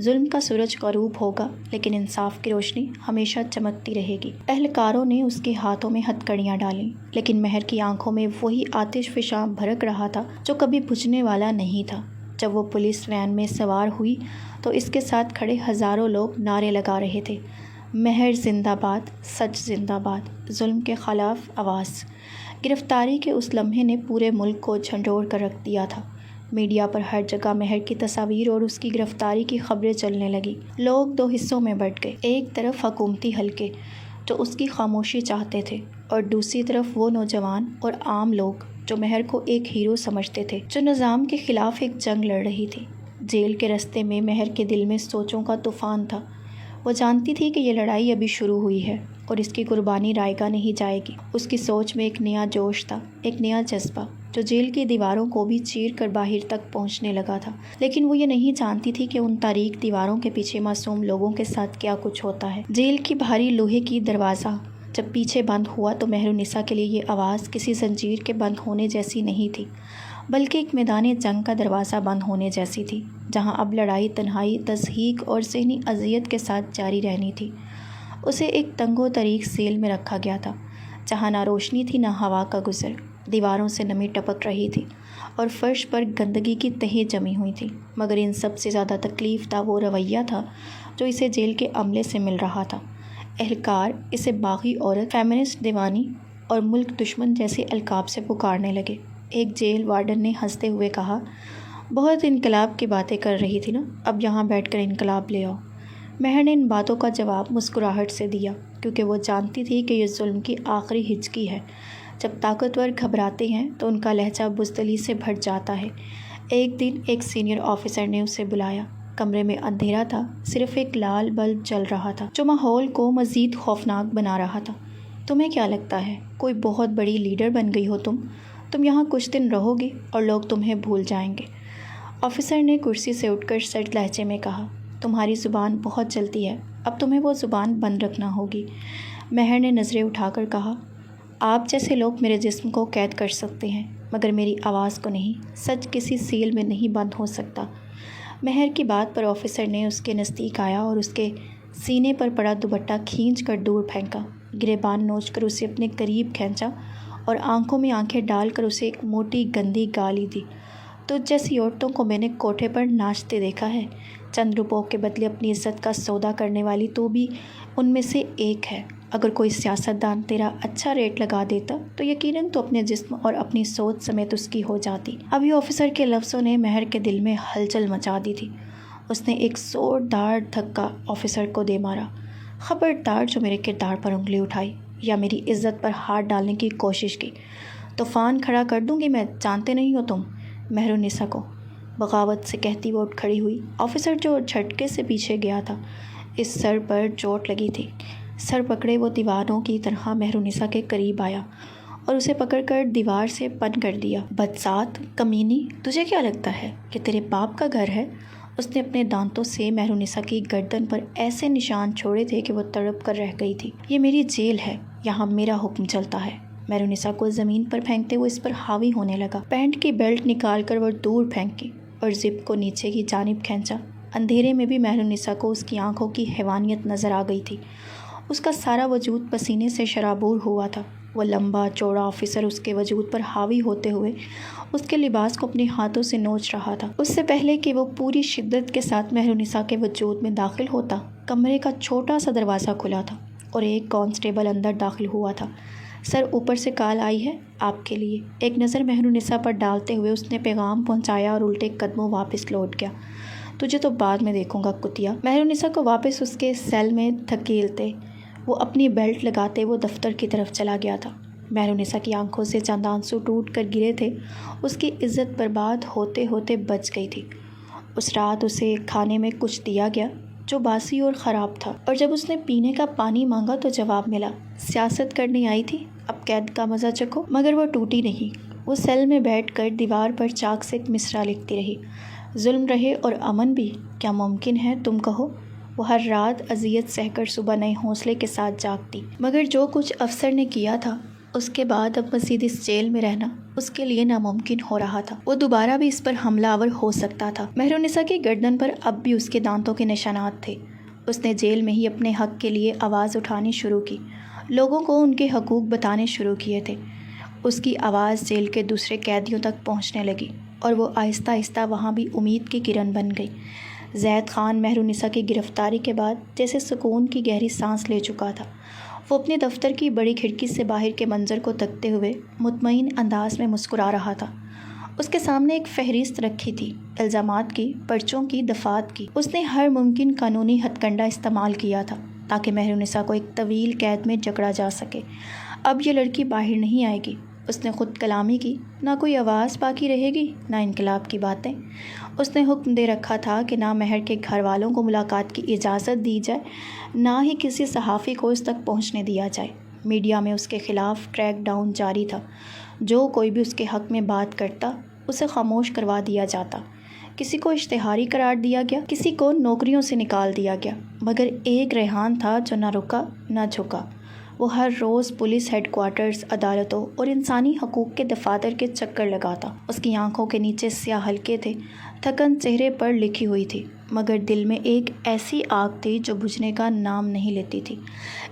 ظلم کا سورج غروب ہوگا، لیکن انصاف کی روشنی ہمیشہ چمکتی رہے گی۔ اہلکاروں نے اس کے ہاتھوں میں ہتھ کڑیاں ڈالیں، لیکن مہر کی آنکھوں میں وہی آتش فشاں بھڑک رہا تھا جو کبھی بجھنے والا نہیں تھا۔ جب وہ پولیس وین میں سوار ہوئی تو اس کے ساتھ کھڑے ہزاروں لوگ نعرے لگا رہے تھے، مہر زندہ باد، سچ زندہ باد، ظلم کے خلاف آواز۔ گرفتاری کے اس لمحے نے پورے ملک کو جھنجھوڑ کر رکھ دیا تھا۔ میڈیا پر ہر جگہ مہر کی تصاویر اور اس کی گرفتاری کی خبریں چلنے لگیں۔ لوگ دو حصوں میں بٹ گئے، ایک طرف حکومتی حلقے جو اس کی خاموشی چاہتے تھے، اور دوسری طرف وہ نوجوان اور عام لوگ جو مہر کو ایک ہیرو سمجھتے تھے، جو نظام کے خلاف ایک جنگ لڑ رہی تھی۔ جیل کے رستے میں مہر کے دل میں سوچوں کا طوفان تھا۔ وہ جانتی تھی کہ یہ لڑائی ابھی شروع ہوئی ہے اور اس کی قربانی رائگاں نہیں جائے گی۔ اس کی سوچ میں ایک نیا جوش تھا، ایک نیا جذبہ جو جیل کی دیواروں کو بھی چیر کر باہر تک پہنچنے لگا تھا۔ لیکن وہ یہ نہیں جانتی تھی کہ ان تاریک دیواروں کے پیچھے معصوم لوگوں کے ساتھ کیا کچھ ہوتا ہے۔ جیل کی بھاری لوہے کی دروازہ جب پیچھے بند ہوا تو مہرالنساء کے لیے یہ آواز کسی زنجیر کے بند ہونے جیسی نہیں تھی، بلکہ ایک میدان جنگ کا دروازہ بند ہونے جیسی تھی، جہاں اب لڑائی تنہائی، تضحیک اور ذہنی اذیت کے ساتھ جاری رہنی تھی۔ اسے ایک تنگ و تاریک سیل میں رکھا گیا تھا، جہاں نہ روشنی تھی نہ ہوا کا گزر۔ دیواروں سے نمی ٹپک رہی تھی اور فرش پر گندگی کی تہیں جمی ہوئی تھی، مگر ان سب سے زیادہ تکلیف دہ وہ رویہ تھا جو اسے جیل کے عملے سے مل رہا تھا۔ اہلکار اسے باغی عورت، فیمنسٹ دیوانی اور ملک دشمن جیسے القاب سے پکارنے لگے۔ ایک جیل وارڈن نے ہنستے ہوئے کہا، بہت انقلاب کی باتیں کر رہی تھی نا، اب یہاں بیٹھ کر انقلاب لے آؤ۔ مہر نے ان باتوں کا جواب مسکراہٹ سے دیا، کیونکہ وہ جانتی تھی کہ یہ ظلم کی آخری ہچکی ہے۔ جب طاقتور گھبراتے ہیں تو ان کا لہجہ بزدلی سے بھر جاتا ہے۔ ایک دن ایک سینئر آفیسر نے اسے بلایا۔ کمرے میں اندھیرا تھا، صرف ایک لال بلب جل رہا تھا جو ماحول کو مزید خوفناک بنا رہا تھا۔ تمہیں کیا لگتا ہے کوئی بہت بڑی لیڈر بن گئی ہو تم یہاں کچھ دن رہو گے اور لوگ تمہیں بھول جائیں گے۔ آفیسر نے کرسی سے اٹھ کر سرد لہجے میں کہا، تمہاری زبان بہت چلتی ہے، اب تمہیں وہ زبان بند رکھنا ہوگی۔ مہر نے نظریں اٹھا کر کہا، آپ جیسے لوگ میرے جسم کو قید کر سکتے ہیں، مگر میری آواز کو نہیں۔ سچ کسی سیل میں نہیں بند ہو سکتا۔ مہر کی بات پر آفیسر نے اس کے نزدیک آیا اور اس کے سینے پر پڑا دوپٹہ کھینچ کر دور پھینکا، گریبان نوچ کر اسے اپنے قریب کھینچا اور آنکھوں میں آنکھیں ڈال کر اسے ایک موٹی گندی گالی دی۔ تجھ جیسی عورتوں کو میں نے کوٹھے پر ناچتے دیکھا ہے، چند روپوں کے بدلے اپنی عزت کا سودا کرنے والی تو بھی ان میں سے ایک ہے۔ اگر کوئی سیاستدان تیرا اچھا ریٹ لگا دیتا تو یقیناً تو اپنے جسم اور اپنی سوچ سمیت اس کی ہو جاتی۔ ابھی آفیسر کے لفظوں نے مہر کے دل میں ہلچل مچا دی تھی۔ اس نے ایک زوردار دھکا آفیسر کو دے مارا۔ خبردار جو میرے کردار پر انگلی اٹھائی یا میری عزت پر ہاتھ ڈالنے کی کوشش کی، طوفان کھڑا کر دوں گی میں، جانتے نہیں ہو تم۔ مہرالنساء کو بغاوت سے کہتی وہ اٹھ کھڑی ہوئی۔ آفیسر جو جھٹکے سے پیچھے گیا تھا، اس سر پر چوٹ لگی تھی۔ سر پکڑے وہ دیواروں کی طرح مہرالنساء کے قریب آیا اور اسے پکڑ کر دیوار سے پن کر دیا۔ بدذات، کمینی، تجھے کیا لگتا ہے کہ تیرے باپ کا گھر ہے اس نے اپنے دانتوں سے مہرونسا کی گردن پر ایسے نشان چھوڑے تھے کہ وہ تڑپ کر رہ گئی تھی۔ یہ میری جیل ہے، یہاں میرا حکم چلتا ہے۔ مہرونسا کو زمین پر پھینکتے ہوئے اس پر حاوی ہونے لگا۔ پینٹ کی بیلٹ نکال کر وہ دور پھینکی اور زپ کو نیچے کی جانب کھینچا۔ اندھیرے میں بھی مہرونسا کو اس کی آنکھوں کی حیوانیت نظر آ گئی تھی۔ اس کا سارا وجود پسینے سے شرابور ہوا تھا۔ وہ لمبا چوڑا آفیسر اس کے وجود پر حاوی ہوتے ہوئے اس کے لباس کو اپنے ہاتھوں سے نوچ رہا تھا۔ اس سے پہلے کہ وہ پوری شدت کے ساتھ مہرونسا کے وجود میں داخل ہوتا، کمرے کا چھوٹا سا دروازہ کھلا تھا اور ایک کانسٹیبل اندر داخل ہوا تھا۔ سر، اوپر سے کال آئی ہے آپ کے لیے۔ ایک نظر مہرونسا پر ڈالتے ہوئے اس نے پیغام پہنچایا اور الٹے قدموں واپس لوٹ گیا۔ تجھے تو بعد میں دیکھوں گا کتیا۔ مہرونسا کو واپس اس کے سیل میں دھکیلتے وہ اپنی بیلٹ لگاتے وہ دفتر کی طرف چلا گیا تھا۔ مہرونسا کی آنکھوں سے چند آنسو ٹوٹ کر گرے تھے۔ اس کی عزت برباد ہوتے ہوتے بچ گئی تھی۔ اس رات اسے کھانے میں کچھ دیا گیا جو باسی اور خراب تھا، اور جب اس نے پینے کا پانی مانگا تو جواب ملا، سیاست کرنے آئی تھی، اب قید کا مزہ چکھو۔ مگر وہ ٹوٹی نہیں۔ وہ سیل میں بیٹھ کر دیوار پر چاک سے ایک مصرعہ لکھتی رہی، ظلم رہے اور امن بھی، کیا ممکن ہے تم کہو۔ وہ ہر رات اذیت سہ کر صبح نئے حوصلے کے ساتھ جاگتی، مگر جو کچھ افسر نے کیا تھا اس کے بعد اب مزید اس جیل میں رہنا اس کے لیے ناممکن ہو رہا تھا۔ وہ دوبارہ بھی اس پر حملہ آور ہو سکتا تھا۔ مہرونسا کی گردن پر اب بھی اس کے دانتوں کے نشانات تھے۔ اس نے جیل میں ہی اپنے حق کے لیے آواز اٹھانی شروع کی، لوگوں کو ان کے حقوق بتانے شروع کیے تھے۔ اس کی آواز جیل کے دوسرے قیدیوں تک پہنچنے لگی اور وہ آہستہ آہستہ وہاں بھی امید کی کرن بن گئی۔ زید خان مہرونسا کی گرفتاری کے بعد جیسے سکون کی گہری سانس لے چکا تھا۔ وہ اپنے دفتر کی بڑی کھڑکی سے باہر کے منظر کو تکتے ہوئے مطمئن انداز میں مسکرا رہا تھا۔ اس کے سامنے ایک فہرست رکھی تھی، الزامات کی، پرچوں کی، دفعات کی۔ اس نے ہر ممکن قانونی ہتھ کنڈا استعمال کیا تھا تاکہ مہرونسا کو ایک طویل قید میں جکڑا جا سکے۔ اب یہ لڑکی باہر نہیں آئے گی۔ اس نے خود کلامی کی، نہ کوئی آواز باقی رہے گی، نہ انقلاب کی باتیں۔ اس نے حکم دے رکھا تھا کہ نہ مہر کے گھر والوں کو ملاقات کی اجازت دی جائے، نہ ہی کسی صحافی کو اس تک پہنچنے دیا جائے۔ میڈیا میں اس کے خلاف ٹریک ڈاؤن جاری تھا۔ جو کوئی بھی اس کے حق میں بات کرتا اسے خاموش کروا دیا جاتا۔ کسی کو اشتہاری قرار دیا گیا، کسی کو نوکریوں سے نکال دیا گیا، مگر ایک ریحان تھا جو نہ رکا نہ جھکا۔ وہ ہر روز پولیس ہیڈ کوارٹرز، عدالتوں اور انسانی حقوق کے دفاتر کے چکر لگاتا۔ اس کی آنکھوں کے نیچے سیاہ حلقے تھے، تھکن چہرے پر لکھی ہوئی تھی، مگر دل میں ایک ایسی آگ تھی جو بجھنے کا نام نہیں لیتی تھی۔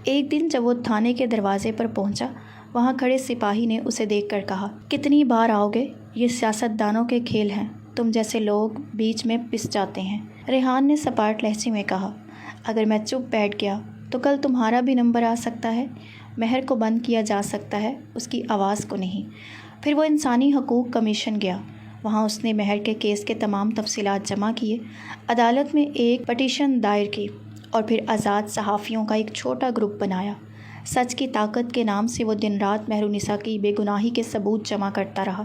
ایک دن جب وہ تھانے کے دروازے پر پہنچا، وہاں کھڑے سپاہی نے اسے دیکھ کر کہا، کتنی بار آؤ گے؟ یہ سیاست دانوں کے کھیل ہیں، تم جیسے لوگ بیچ میں پس جاتے ہیں۔ ریحان نے سپاٹ لہجے میں کہا، اگر میں چپ بیٹھ گیا تو کل تمہارا بھی نمبر آ سکتا ہے۔ مہر کو بند کیا جا سکتا ہے، اس کی آواز کو نہیں۔ پھر وہ انسانی حقوق کمیشن گیا۔ وہاں اس نے مہر کے کیس کے تمام تفصیلات جمع کیے، عدالت میں ایک پٹیشن دائر کی اور پھر آزاد صحافیوں کا ایک چھوٹا گروپ بنایا۔ سچ کی طاقت کے نام سے وہ دن رات مہرونسا کی بے گناہی کے ثبوت جمع کرتا رہا۔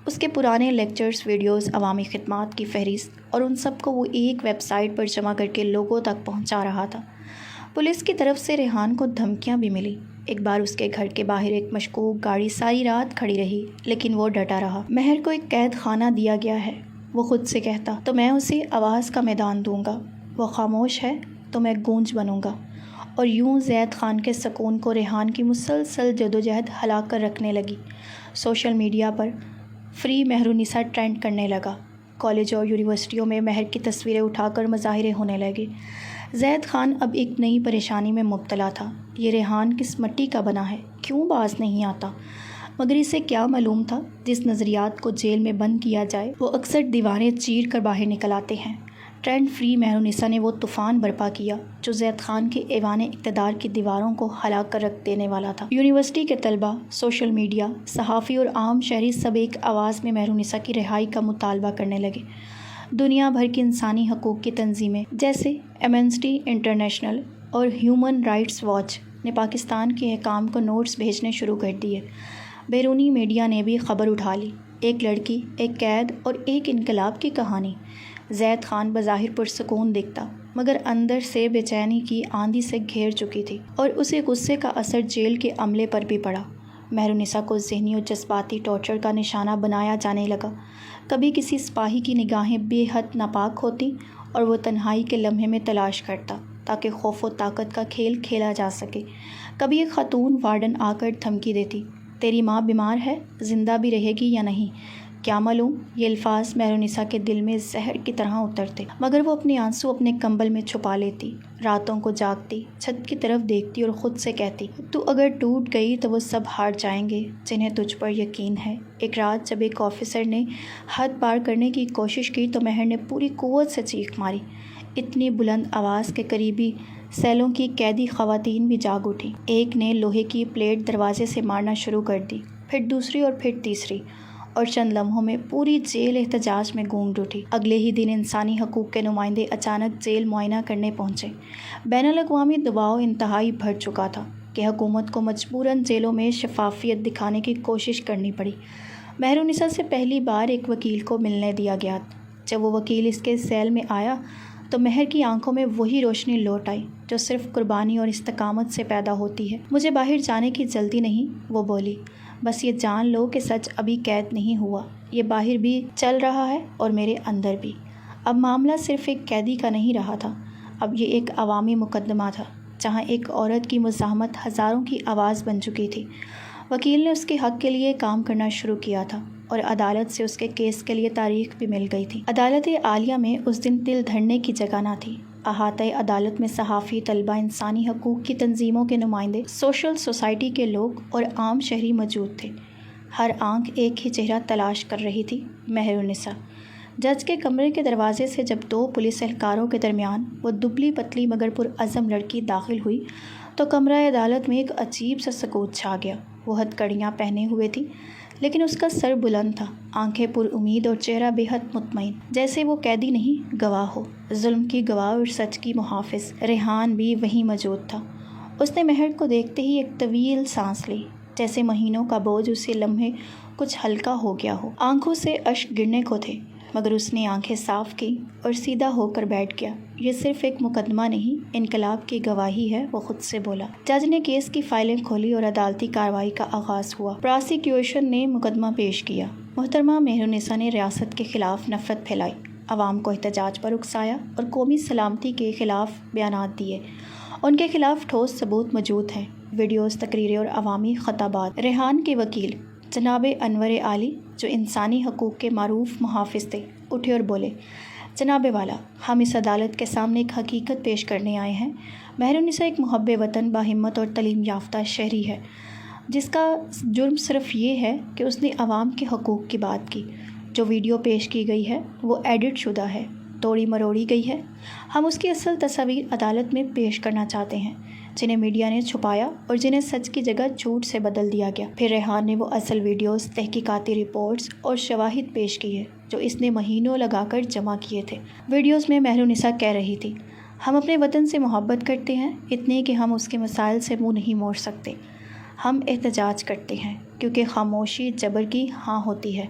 اس کے پرانے لیکچرز، ویڈیوز، عوامی خدمات کی فہرست اور ان سب کو وہ ایک ویب سائٹ پر جمع کر کے لوگوں تک پہنچا رہا تھا۔ پولیس کی طرف سے ریحان کو دھمکیاں بھی ملی۔ ایک بار اس کے گھر کے باہر ایک مشکوک گاڑی ساری رات کھڑی رہی، لیکن وہ ڈٹا رہا۔ مہر کو ایک قید خانہ دیا گیا ہے، وہ خود سے کہتا، تو میں اسے آواز کا میدان دوں گا۔ وہ خاموش ہے تو میں گونج بنوں گا۔ اور یوں زید خان کے سکون کو ریحان کی مسلسل جدوجہد ہلا کر رکھنے لگی۔ سوشل میڈیا پر فری مہرونسا ٹرینڈ کرنے لگا۔ کالج اور یونیورسٹیوں میں مہر کی تصویریں اٹھا کر مظاہرے ہونے لگے۔ زید خان اب ایک نئی پریشانی میں مبتلا تھا۔ یہ ریحان کس مٹی کا بنا ہے، کیوں باز نہیں آتا؟ مگر اسے کیا معلوم تھا، جس نظریات کو جیل میں بند کیا جائے وہ اکثر دیواریں چیر کر باہر نکل آتے ہیں۔ ٹرینڈ فری مہرونسا نے وہ طوفان برپا کیا جو زید خان کے ایوان اقتدار کی دیواروں کو ہلا کر رکھ دینے والا تھا۔ یونیورسٹی کے طلباء، سوشل میڈیا، صحافی اور عام شہری سب ایک آواز میں مہرونسا کی رہائی کا مطالبہ کرنے لگے۔ دنیا بھر کی انسانی حقوق کی تنظیمیں جیسے ایمنسٹی انٹرنیشنل اور ہیومن رائٹس واچ نے پاکستان کے حکام کو نوٹس بھیجنے شروع کر دیے۔ بیرونی میڈیا نے بھی خبر اٹھا لی، ایک لڑکی، ایک قید اور ایک انقلاب کی کہانی۔ زید خان بظاہر پرسکون دکھتا، مگر اندر سے بے چینی کی آندھی سے گھیر چکی تھی، اور اسے غصے کا اثر جیل کے عملے پر بھی پڑا۔ مہرونسا کو ذہنی اور جذباتی ٹارچر کا نشانہ بنایا جانے لگا۔ کبھی کسی سپاہی کی نگاہیں بے حد ناپاک ہوتی اور وہ تنہائی کے لمحے میں تلاش کرتا تاکہ خوف و طاقت کا کھیل کھیلا جا سکے۔ کبھی ایک خاتون وارڈن آ کر دھمکی دیتی، تیری ماں بیمار ہے، زندہ بھی رہے گی یا نہیں، کیا معلوم۔ یہ الفاظ مہرالنساء کے دل میں زہر کی طرح اترتے، مگر وہ اپنے آنسو اپنے کمبل میں چھپا لیتی، راتوں کو جاگتی، چھت کی طرف دیکھتی اور خود سے کہتی، تو اگر ٹوٹ گئی تو وہ سب ہار جائیں گے جنہیں تجھ پر یقین ہے۔ ایک رات جب ایک آفیسر نے حد پار کرنے کی کوشش کی تو مہر نے پوری قوت سے چیخ ماری، اتنی بلند آواز کے قریبی سیلوں کی قیدی خواتین بھی جاگ اٹھی۔ ایک نے لوہے کی پلیٹ دروازے سے مارنا شروع کر دی، پھر دوسری اور پھر تیسری، اور چند لمحوں میں پوری جیل احتجاج میں گونج اٹھی۔ اگلے ہی دن انسانی حقوق کے نمائندے اچانک جیل معائنہ کرنے پہنچے۔ بین الاقوامی دباؤ انتہائی بڑھ چکا تھا کہ حکومت کو مجبوراً جیلوں میں شفافیت دکھانے کی کوشش کرنی پڑی۔ مہرالنساء سے پہلی بار ایک وکیل کو ملنے دیا گیا۔ جب وہ وکیل اس کے سیل میں آیا تو مہر کی آنکھوں میں وہی روشنی لوٹ آئی جو صرف قربانی اور استقامت سے پیدا ہوتی ہے۔ مجھے باہر جانے کی جلدی نہیں، وہ بولی، بس یہ جان لو کہ سچ ابھی قید نہیں ہوا، یہ باہر بھی چل رہا ہے اور میرے اندر بھی۔ اب معاملہ صرف ایک قیدی کا نہیں رہا تھا، اب یہ ایک عوامی مقدمہ تھا جہاں ایک عورت کی مزاحمت ہزاروں کی آواز بن چکی تھی۔ وکیل نے اس کے حق کے لیے کام کرنا شروع کیا تھا اور عدالت سے اس کے کیس کے لیے تاریخ بھی مل گئی تھی۔ عدالت عالیہ میں اس دن دل دھڑنے کی جگہ نہ تھی۔ احاطۂ عدالت میں صحافی، طلبہ، انسانی حقوق کی تنظیموں کے نمائندے، سوشل سوسائٹی کے لوگ اور عام شہری موجود تھے۔ ہر آنکھ ایک ہی چہرہ تلاش کر رہی تھی، مہرالنساء۔ جج کے کمرے کے دروازے سے جب دو پولیس اہلکاروں کے درمیان وہ دبلی پتلی مگر پرعزم لڑکی داخل ہوئی تو کمرہ عدالت میں ایک عجیب سا سکوت چھا گیا۔ وہ ہتھ کڑیاں پہنے ہوئے تھی لیکن اس کا سر بلند تھا، آنکھیں پر امید اور چہرہ بے حد مطمئن، جیسے وہ قیدی نہیں گواہ ہو، ظلم کی گواہ اور سچ کی محافظ۔ ریحان بھی وہیں موجود تھا۔ اس نے مہر کو دیکھتے ہی ایک طویل سانس لی، جیسے مہینوں کا بوجھ اسی لمحے کچھ ہلکا ہو گیا ہو۔ آنکھوں سے اشک گرنے کو تھے مگر اس نے آنکھیں صاف کی اور سیدھا ہو کر بیٹھ گیا۔ یہ صرف ایک مقدمہ نہیں، انقلاب کی گواہی ہے، وہ خود سے بولا۔ جج نے کیس کی فائلیں کھولی اور عدالتی کارروائی کا آغاز ہوا۔ پراسیکیوشن نے مقدمہ پیش کیا۔ محترمہ مہرالنساء نے ریاست کے خلاف نفرت پھیلائی، عوام کو احتجاج پر اکسایا اور قومی سلامتی کے خلاف بیانات دیے۔ ان کے خلاف ٹھوس ثبوت موجود ہیں، ویڈیوز، تقریریں اور عوامی خطابات۔ ریحان کے وکیل جناب انور عالی، جو انسانی حقوق کے معروف محافظ تھے، اٹھے اور بولے، جناب والا، ہم اس عدالت کے سامنے ایک حقیقت پیش کرنے آئے ہیں۔ مہرالنساء ایک محب وطن، باہمت اور تعلیم یافتہ شہری ہے جس کا جرم صرف یہ ہے کہ اس نے عوام کے حقوق کی بات کی۔ جو ویڈیو پیش کی گئی ہے وہ ایڈٹ شدہ ہے، توڑی مروڑی گئی ہے۔ ہم اس کی اصل تصاویر عدالت میں پیش کرنا چاہتے ہیں جنہیں میڈیا نے چھپایا اور جنہیں سچ کی جگہ جھوٹ سے بدل دیا گیا۔ پھر ریحان نے وہ اصل ویڈیوز، تحقیقاتی رپورٹس اور شواہد پیش کیے جو اس نے مہینوں لگا کر جمع کیے تھے۔ ویڈیوز میں مہرالنساء کہہ رہی تھی، ہم اپنے وطن سے محبت کرتے ہیں، اتنے کہ ہم اس کے مسائل سے منہ نہیں موڑ سکتے۔ ہم احتجاج کرتے ہیں کیونکہ خاموشی جبر کی ہاں ہوتی ہے۔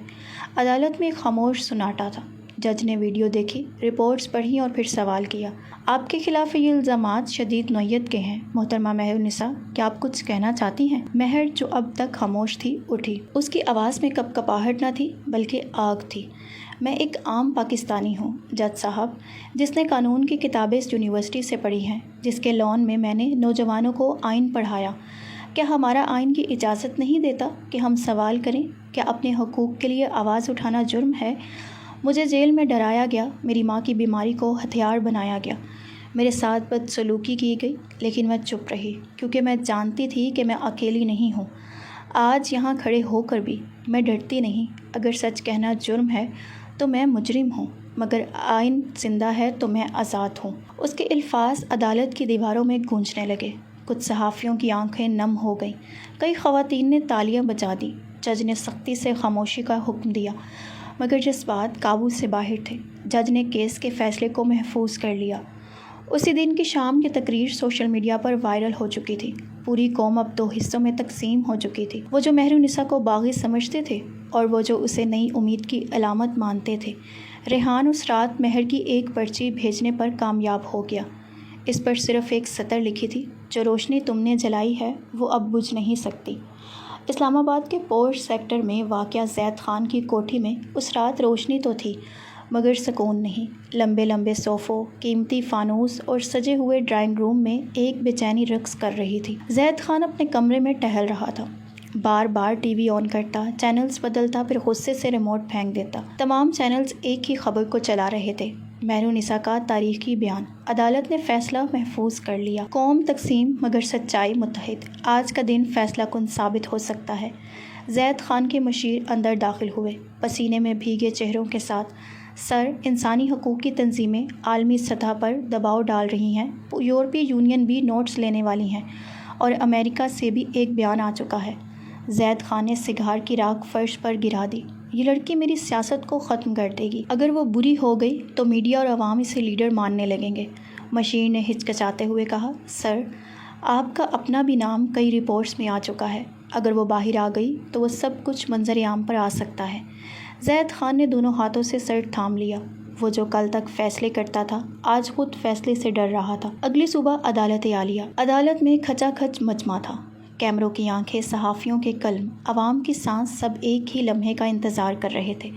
عدالت میں ایک خاموش سناٹا تھا۔ جج نے ویڈیو دیکھی، رپورٹس پڑھی اور پھر سوال کیا، آپ کے خلاف یہ الزامات شدید نوعیت کے ہیں، محترمہ مہرالنساء، کیا آپ کچھ کہنا چاہتی ہیں؟ مہر، جو اب تک خاموش تھی، اٹھی۔ اس کی آواز میں کپکپاہٹ نہ تھی بلکہ آگ تھی۔ میں ایک عام پاکستانی ہوں، جج صاحب، جس نے قانون کی کتابیں اس یونیورسٹی سے پڑھی ہیں، جس کے لان میں میں نے نوجوانوں کو آئین پڑھایا۔ کیا ہمارا آئین کی اجازت نہیں دیتا کہ ہم سوال کریں؟ کیا اپنے حقوق کے لیے آواز اٹھانا جرم ہے؟ مجھے جیل میں ڈرایا گیا، میری ماں کی بیماری کو ہتھیار بنایا گیا، میرے ساتھ بدسلوکی کی گئی، لیکن میں چپ رہی کیونکہ میں جانتی تھی کہ میں اکیلی نہیں ہوں۔ آج یہاں کھڑے ہو کر بھی میں ڈرتی نہیں۔ اگر سچ کہنا جرم ہے تو میں مجرم ہوں، مگر آئین زندہ ہے تو میں آزاد ہوں۔ اس کے الفاظ عدالت کی دیواروں میں گونجنے لگے۔ کچھ صحافیوں کی آنکھیں نم ہو گئیں، کئی خواتین نے تالیاں بجا دیں۔ جج نے سختی سے خاموشی کا حکم دیا مگر جذبات قابو سے باہر تھے۔ جج نے کیس کے فیصلے کو محفوظ کر لیا۔ اسی دن کی شام یہ تقریر سوشل میڈیا پر وائرل ہو چکی تھی۔ پوری قوم اب دو حصوں میں تقسیم ہو چکی تھی، وہ جو مہرالنساء کو باغی سمجھتے تھے اور وہ جو اسے نئی امید کی علامت مانتے تھے۔ ریحان اس رات مہر کی ایک پرچی بھیجنے پر کامیاب ہو گیا۔ اس پر صرف ایک سطر لکھی تھی، جو روشنی تم نے جلائی ہے وہ اب بجھ نہیں سکتی۔ اسلام آباد کے پورش سیکٹر میں واقع زید خان کی کوٹھی میں اس رات روشنی تو تھی مگر سکون نہیں۔ لمبے لمبے صوفوں، قیمتی فانوس اور سجے ہوئے ڈرائنگ روم میں ایک بے چینی رقص کر رہی تھی۔ زید خان اپنے کمرے میں ٹہل رہا تھا، بار بار ٹی وی آن کرتا، چینلز بدلتا، پھر غصے سے ریموٹ پھینک دیتا۔ تمام چینلز ایک ہی خبر کو چلا رہے تھے، مہرونسا کا تاریخی بیان۔ عدالت نے فیصلہ محفوظ کر لیا، قوم تقسیم مگر سچائی متحد۔ آج کا دن فیصلہ کن ثابت ہو سکتا ہے۔ زید خان کے مشیر اندر داخل ہوئے، پسینے میں بھیگے چہروں کے ساتھ۔ سر، انسانی حقوق کی تنظیمیں عالمی سطح پر دباؤ ڈال رہی ہیں، یورپی یونین بھی نوٹس لینے والی ہیں اور امریکہ سے بھی ایک بیان آ چکا ہے۔ زید خان نے سگار کی راکھ فرش پر گرا دی۔ یہ لڑکی میری سیاست کو ختم کر دے گی۔ اگر وہ بری ہو گئی تو میڈیا اور عوام اسے لیڈر ماننے لگیں گے۔ مشیر نے ہچکچاتے ہوئے کہا، سر، آپ کا اپنا بھی نام کئی رپورٹس میں آ چکا ہے۔ اگر وہ باہر آ گئی تو وہ سب کچھ منظر عام پر آ سکتا ہے۔ زید خان نے دونوں ہاتھوں سے سر تھام لیا۔ وہ جو کل تک فیصلے کرتا تھا، آج خود فیصلے سے ڈر رہا تھا۔ اگلی صبح عدالت عالیہ۔ عدالت میں کھچا کھچ مجمع تھا۔ کیمروں کی آنکھیں، صحافیوں کے قلم، عوام کی سانس، سب ایک ہی لمحے کا انتظار کر رہے تھے۔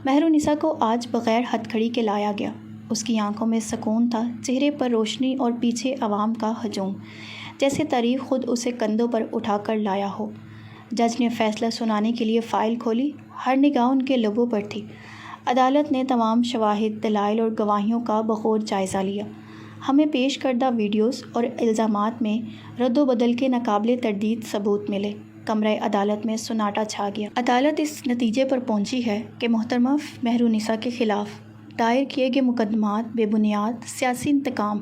مہرونسا کو آج بغیر ہتھ کھڑی کے لایا گیا۔ اس کی آنکھوں میں سکون تھا، چہرے پر روشنی اور پیچھے عوام کا ہجوم، جیسے تاریخ خود اسے کندھوں پر اٹھا کر لایا ہو۔ جج نے فیصلہ سنانے کے لیے فائل کھولی، ہر نگاہ ان کے لبوں پر تھی۔ عدالت نے تمام شواہد، دلائل اور گواہیوں کا بغور جائزہ لیا۔ ہمیں پیش کردہ ویڈیوز اور الزامات میں رد و بدل کے ناقابل تردید ثبوت ملے۔ کمرہ عدالت میں سناٹا چھا گیا۔ عدالت اس نتیجے پر پہنچی ہے کہ محترمہ مہرونسا کے خلاف دائر کیے گئے مقدمات بے بنیاد، سیاسی انتقام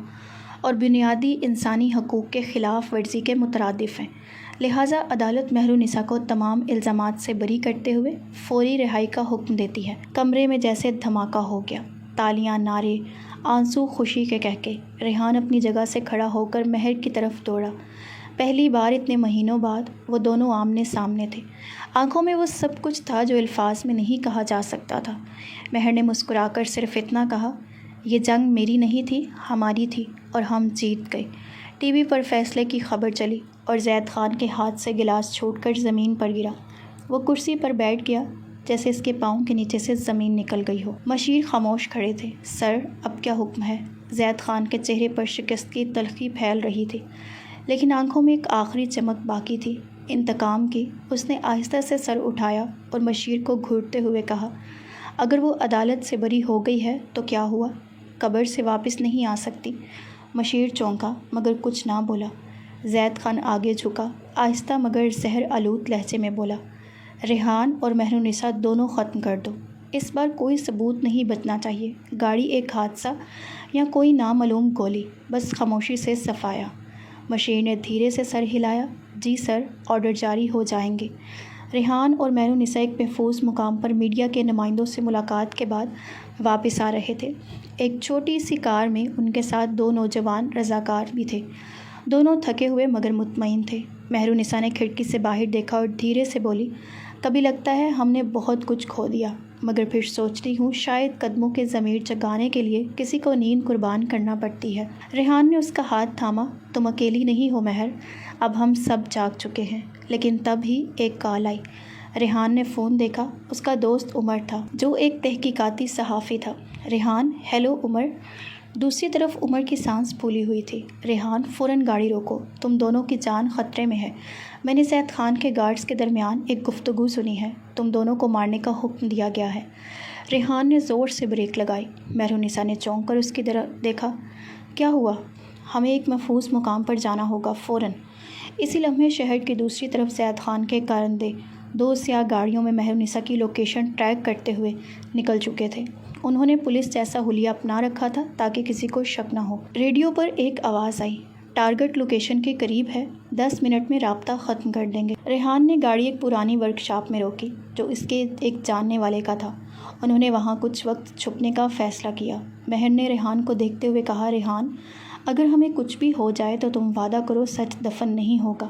اور بنیادی انسانی حقوق کے خلاف ورزی کے مترادف ہیں۔ لہٰذا عدالت مہرونسا کو تمام الزامات سے بری کرتے ہوئے فوری رہائی کا حکم دیتی ہے۔ کمرے میں جیسے دھماکہ ہو گیا، تالیاں، نعرے، آنسو خوشی کے کہکے۔ ریحان اپنی جگہ سے کھڑا ہو کر مہر کی طرف دوڑا۔ پہلی بار اتنے مہینوں بعد وہ دونوں آمنے سامنے تھے۔ آنکھوں میں وہ سب کچھ تھا جو الفاظ میں نہیں کہا جا سکتا تھا۔ مہر نے مسکرا کر صرف اتنا کہا، یہ جنگ میری نہیں تھی، ہماری تھی اور ہم جیت گئے۔ ٹی وی پر فیصلے کی خبر چلی اور زید خان کے ہاتھ سے گلاس چھوٹ کر زمین پر گرا۔ وہ کرسی پر بیٹھ گیا جیسے اس کے پاؤں کے نیچے سے زمین نکل گئی ہو۔ مشیر خاموش کھڑے تھے۔ سر، اب کیا حکم ہے؟ زید خان کے چہرے پر شکست کی تلخی پھیل رہی تھی، لیکن آنکھوں میں ایک آخری چمک باقی تھی، انتقام کی۔ اس نے آہستہ سے سر اٹھایا اور مشیر کو گھورتے ہوئے کہا، اگر وہ عدالت سے بری ہو گئی ہے تو کیا ہوا؟ قبر سے واپس نہیں آ سکتی۔ مشیر چونکا مگر کچھ نہ بولا۔ زید خان آگے جھکا، آہستہ مگر زہر آلود لہجے میں بولا، ریحان اور مہرونسا دونوں ختم کر دو۔ اس بار کوئی ثبوت نہیں بچنا چاہیے، گاڑی ایک حادثہ یا کوئی نامعلوم گولی، بس خاموشی سے صفایا۔ مشیر نے دھیرے سے سر ہلایا، جی سر، آرڈر جاری ہو جائیں گے۔ ریحان اور مہرونسا ایک محفوظ مقام پر میڈیا کے نمائندوں سے ملاقات کے بعد واپس آ رہے تھے۔ ایک چھوٹی سی کار میں ان کے ساتھ دو نوجوان رضاکار بھی تھے۔ دونوں تھکے ہوئے مگر مطمئن تھے۔ مہرونسا نے کھڑکی سے باہر دیکھا اور دھیرے سے بولی، کبھی لگتا ہے ہم نے بہت کچھ کھو دیا، مگر پھر سوچتی ہوں شاید قدموں کے ضمیر جگانے کے لیے کسی کو نیند قربان کرنا پڑتی ہے۔ ریحان نے اس کا ہاتھ تھاما، تم اکیلی نہیں ہو مہر، اب ہم سب جاگ چکے ہیں۔ لیکن تب ہی ایک کال آئی۔ ریحان نے فون دیکھا، اس کا دوست عمر تھا جو ایک تحقیقاتی صحافی تھا۔ ریحان، ہیلو عمر۔ دوسری طرف عمر کی سانس پھولی ہوئی تھی۔ ریحان، فوراً گاڑی روکو، تم دونوں کی جان خطرے میں ہے۔ میں نے زید خان کے گارڈز کے درمیان ایک گفتگو سنی ہے، تم دونوں کو مارنے کا حکم دیا گیا ہے۔ ریحان نے زور سے بریک لگائی۔ مہرونسا نے چونک کر اس کی طرف دیکھا، کیا ہوا؟ ہمیں ایک محفوظ مقام پر جانا ہوگا، فوراً۔ اسی لمحے شہر کی دوسری طرف زید خان کے کارندے دو سیاہ گاڑیوں میں مہرونسا کی لوکیشن ٹریک کرتے ہوئے نکل چکے تھے۔ انہوں نے پولیس جیسا حلیہ اپنا رکھا تھا تاکہ کسی کو شک نہ ہو۔ ریڈیو پر ایک آواز آئی، ٹارگٹ لوکیشن کے قریب ہے، 10 منٹ میں رابطہ ختم کر دیں گے۔ ریحان نے گاڑی ایک پرانی ورک شاپ میں روکی جو اس کے ایک جاننے والے کا تھا۔ انہوں نے وہاں کچھ وقت چھپنے کا فیصلہ کیا۔ مہر نے ریحان کو دیکھتے ہوئے کہا، ریحان، اگر ہمیں کچھ بھی ہو جائے تو تم وعدہ کرو سچ دفن نہیں ہوگا۔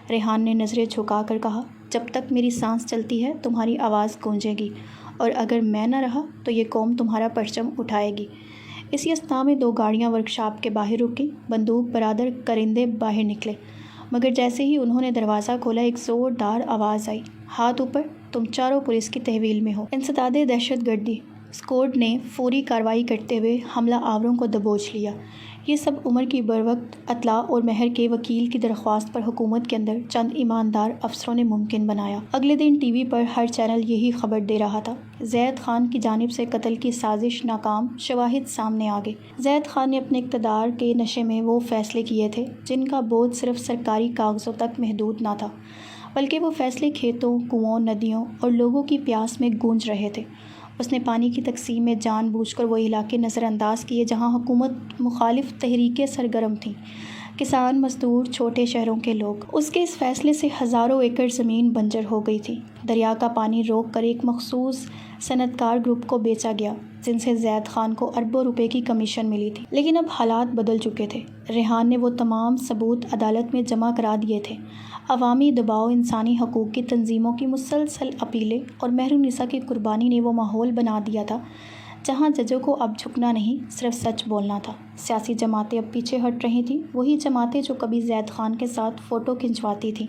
ریحان نے نظریں جھکا کر کہا، جب تک میری سانس چلتی ہے تمہاری آواز گونجے گی، اور اگر میں نہ رہا تو یہ قوم تمہارا پرچم اٹھائے گی۔ اسی اثنا میں دو گاڑیاں ورک شاپ کے باہر رکی، بندوق برادر کرندے باہر نکلے۔ مگر جیسے ہی انہوں نے دروازہ کھولا ایک زوردار آواز آئی، ہاتھ اوپر، تم چاروں پولیس کی تحویل میں ہو۔ انسداد دہشت گردی اسکواڈ نے فوری کارروائی کرتے ہوئے حملہ آوروں کو دبوچ لیا۔ یہ سب عمر کی بروقت اطلاع اور مہر کے وکیل کی درخواست پر حکومت کے اندر چند ایماندار افسروں نے ممکن بنایا۔ اگلے دن ٹی وی پر ہر چینل یہی خبر دے رہا تھا، زید خان کی جانب سے قتل کی سازش ناکام، شواہد سامنے آ گئے۔ زید خان نے اپنے اقتدار کے نشے میں وہ فیصلے کیے تھے جن کا بوجھ صرف سرکاری کاغذوں تک محدود نہ تھا، بلکہ وہ فیصلے کھیتوں، کنوؤں، ندیوں اور لوگوں کی پیاس میں گونج رہے تھے۔ اس نے پانی کی تقسیم میں جان بوجھ کر وہ علاقے نظر انداز کیے جہاں حکومت مخالف تحریکیں سرگرم تھیں، کسان، مزدور، چھوٹے شہروں کے لوگ۔ اس کے اس فیصلے سے ہزاروں ایکڑ زمین بنجر ہو گئی تھی۔ دریا کا پانی روک کر ایک مخصوص صنعت کار گروپ کو بیچا گیا جن سے زید خان کو اربوں روپے کی کمیشن ملی تھی۔ لیکن اب حالات بدل چکے تھے۔ ریحان نے وہ تمام ثبوت عدالت میں جمع کرا دیے تھے۔ عوامی دباؤ، انسانی حقوق کی تنظیموں کی مسلسل اپیلیں اور مہر النساء کی قربانی نے وہ ماحول بنا دیا تھا جہاں ججوں کو اب جھکنا نہیں، صرف سچ بولنا تھا۔ سیاسی جماعتیں اب پیچھے ہٹ رہی تھیں، وہی جماعتیں جو کبھی زید خان کے ساتھ فوٹو کھنچواتی تھیں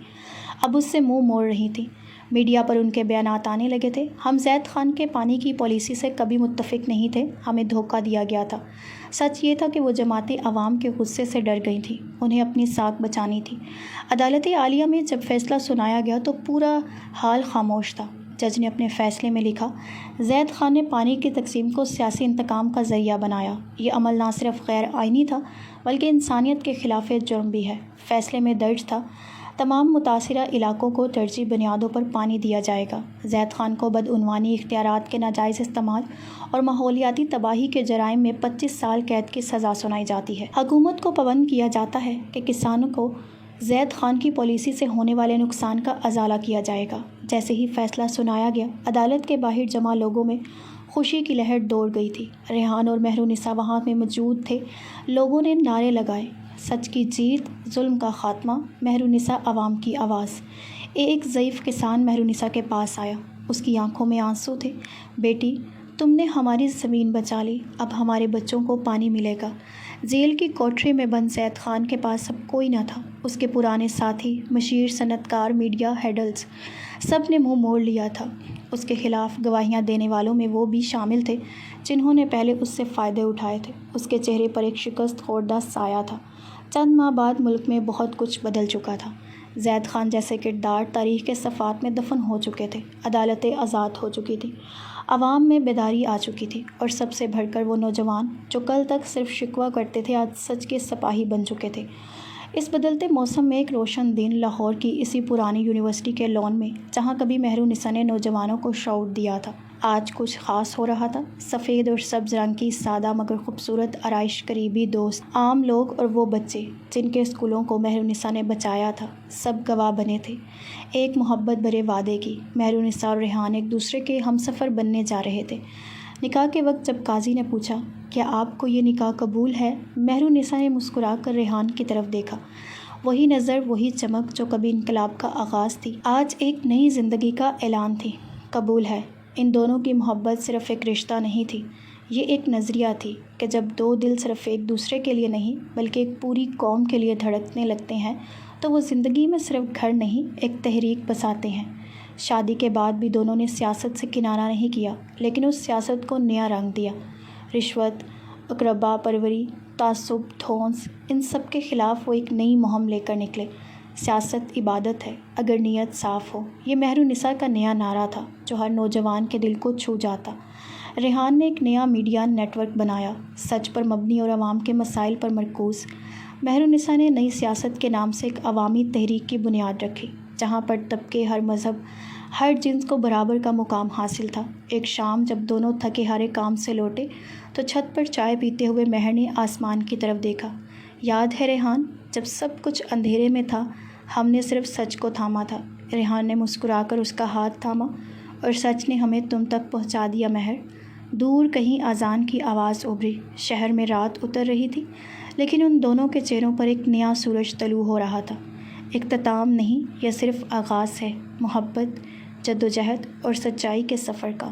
اب اس سے منہ موڑ رہی تھیں۔ میڈیا پر ان کے بیانات آنے لگے تھے، ہم زید خان کے پانی کی پالیسی سے کبھی متفق نہیں تھے، ہمیں دھوکہ دیا گیا تھا۔ سچ یہ تھا کہ وہ جماعتیں عوام کے غصے سے ڈر گئی تھیں، انہیں اپنی ساکھ بچانی تھی۔ عدالت عالیہ میں جب فیصلہ سنایا گیا تو پورا حال خاموش تھا۔ جج نے اپنے فیصلے میں لکھا، زید خان نے پانی کی تقسیم کو سیاسی انتقام کا ذریعہ بنایا۔ یہ عمل نہ صرف غیر آئینی تھا بلکہ انسانیت کے خلاف جرم بھی ہے۔ فیصلے میں درج تھا، تمام متاثرہ علاقوں کو ترجیحی بنیادوں پر پانی دیا جائے گا۔ زید خان کو بدعنوانی اختیارات کے ناجائز استعمال اور ماحولیاتی تباہی کے جرائم میں 25 سال قید کی سزا سنائی جاتی ہے۔ حکومت کو پابند کیا جاتا ہے کہ کسانوں کو زید خان کی پالیسی سے ہونے والے نقصان کا ازالہ کیا جائے گا۔ جیسے ہی فیصلہ سنایا گیا، عدالت کے باہر جمع لوگوں میں خوشی کی لہر دوڑ گئی تھی۔ ریحان اور مہر النساء وہاں میں موجود تھے۔ لوگوں نے نعرے لگائے، سچ کی جیت، ظلم کا خاتمہ، مہر النساء عوام کی آواز۔ ایک ضعیف کسان مہر النساء کے پاس آیا، اس کی آنکھوں میں آنسو تھے۔ بیٹی، تم نے ہماری زمین بچا لی، اب ہمارے بچوں کو پانی ملے گا۔ جیل کی کوٹری میں بند زید خان کے پاس اب کوئی نہ تھا۔ اس کے پرانے ساتھی، مشیر، صنعت کار، میڈیا ہیڈلز، سب نے منہ موڑ لیا تھا۔ اس کے خلاف گواہیاں دینے والوں میں وہ بھی شامل تھے جنہوں نے پہلے اس سے فائدے اٹھائے تھے۔ اس کے چہرے پر ایک شکست خوردہ سایہ تھا۔ چند ماہ بعد ملک میں بہت کچھ بدل چکا تھا۔ زید خان جیسے کردار تاریخ کے صفحات میں دفن ہو چکے تھے، عدالتیں آزاد ہو چکی تھیں، عوام میں بیداری آ چکی تھی، اور سب سے بڑھ کر وہ نوجوان جو کل تک صرف شکوہ کرتے تھے آج سچ کے سپاہی بن چکے تھے۔ اس بدلتے موسم میں ایک روشن دن لاہور کی اسی پرانی یونیورسٹی کے لان میں جہاں کبھی مہر النساء نے نوجوانوں کو شعور دیا تھا، آج کچھ خاص ہو رہا تھا۔ سفید اور سبز رنگ کی سادہ مگر خوبصورت آرائش، قریبی دوست، عام لوگ اور وہ بچے جن کے اسکولوں کو مہر النساء نے بچایا تھا، سب گواہ بنے تھے ایک محبت بھرے وعدے کی۔ مہر النساء اور ریحان ایک دوسرے کے ہمسفر بننے جا رہے تھے۔ نکاح کے وقت جب قاضی نے پوچھا، کیا آپ کو یہ نکاح قبول ہے، مہر النساء نے مسکرا کر ریحان کی طرف دیکھا۔ وہی نظر، وہی چمک جو کبھی انقلاب کا آغاز تھی، آج ایک نئی زندگی کا اعلان تھی۔ قبول ہے۔ ان دونوں کی محبت صرف ایک رشتہ نہیں تھی، یہ ایک نظریہ تھی کہ جب دو دل صرف ایک دوسرے کے لیے نہیں بلکہ ایک پوری قوم کے لیے دھڑکنے لگتے ہیں تو وہ زندگی میں صرف گھر نہیں، ایک تحریک بساتے ہیں۔ شادی کے بعد بھی دونوں نے سیاست سے کنارہ نہیں کیا، لیکن اس سیاست کو نیا رنگ دیا۔ رشوت، اقربا پروری، تعصب، دھونس، ان سب کے خلاف وہ ایک نئی مہم لے کر نکلے۔ سیاست عبادت ہے اگر نیت صاف ہو، یہ مہر النساء کا نیا نعرہ تھا جو ہر نوجوان کے دل کو چھو جاتا۔ ریحان نے ایک نیا میڈیا نیٹ ورک بنایا، سچ پر مبنی اور عوام کے مسائل پر مرکوز۔ مہر النساء نے نئی سیاست کے نام سے ایک عوامی تحریک کی بنیاد رکھی جہاں پر طبقے، ہر مذہب، ہر جنس کو برابر کا مقام حاصل تھا۔ ایک شام جب دونوں تھکے ہارے کام سے لوٹے تو چھت پر چائے پیتے ہوئے مہر نے آسمان کی طرف دیکھا۔ یاد ہے ریحان، جب سب کچھ اندھیرے میں تھا ہم نے صرف سچ کو تھاما تھا۔ ریحان نے مسکرا کر اس کا ہاتھ تھاما، اور سچ نے ہمیں تم تک پہنچا دیا مہر۔ دور کہیں اذان کی آواز ابھری، شہر میں رات اتر رہی تھی، لیکن ان دونوں کے چہروں پر ایک نیا سورج طلوع ہو رہا تھا۔ اختتام نہیں، یہ صرف آغاز ہے، محبت، جدوجہد اور سچائی کے سفر کا۔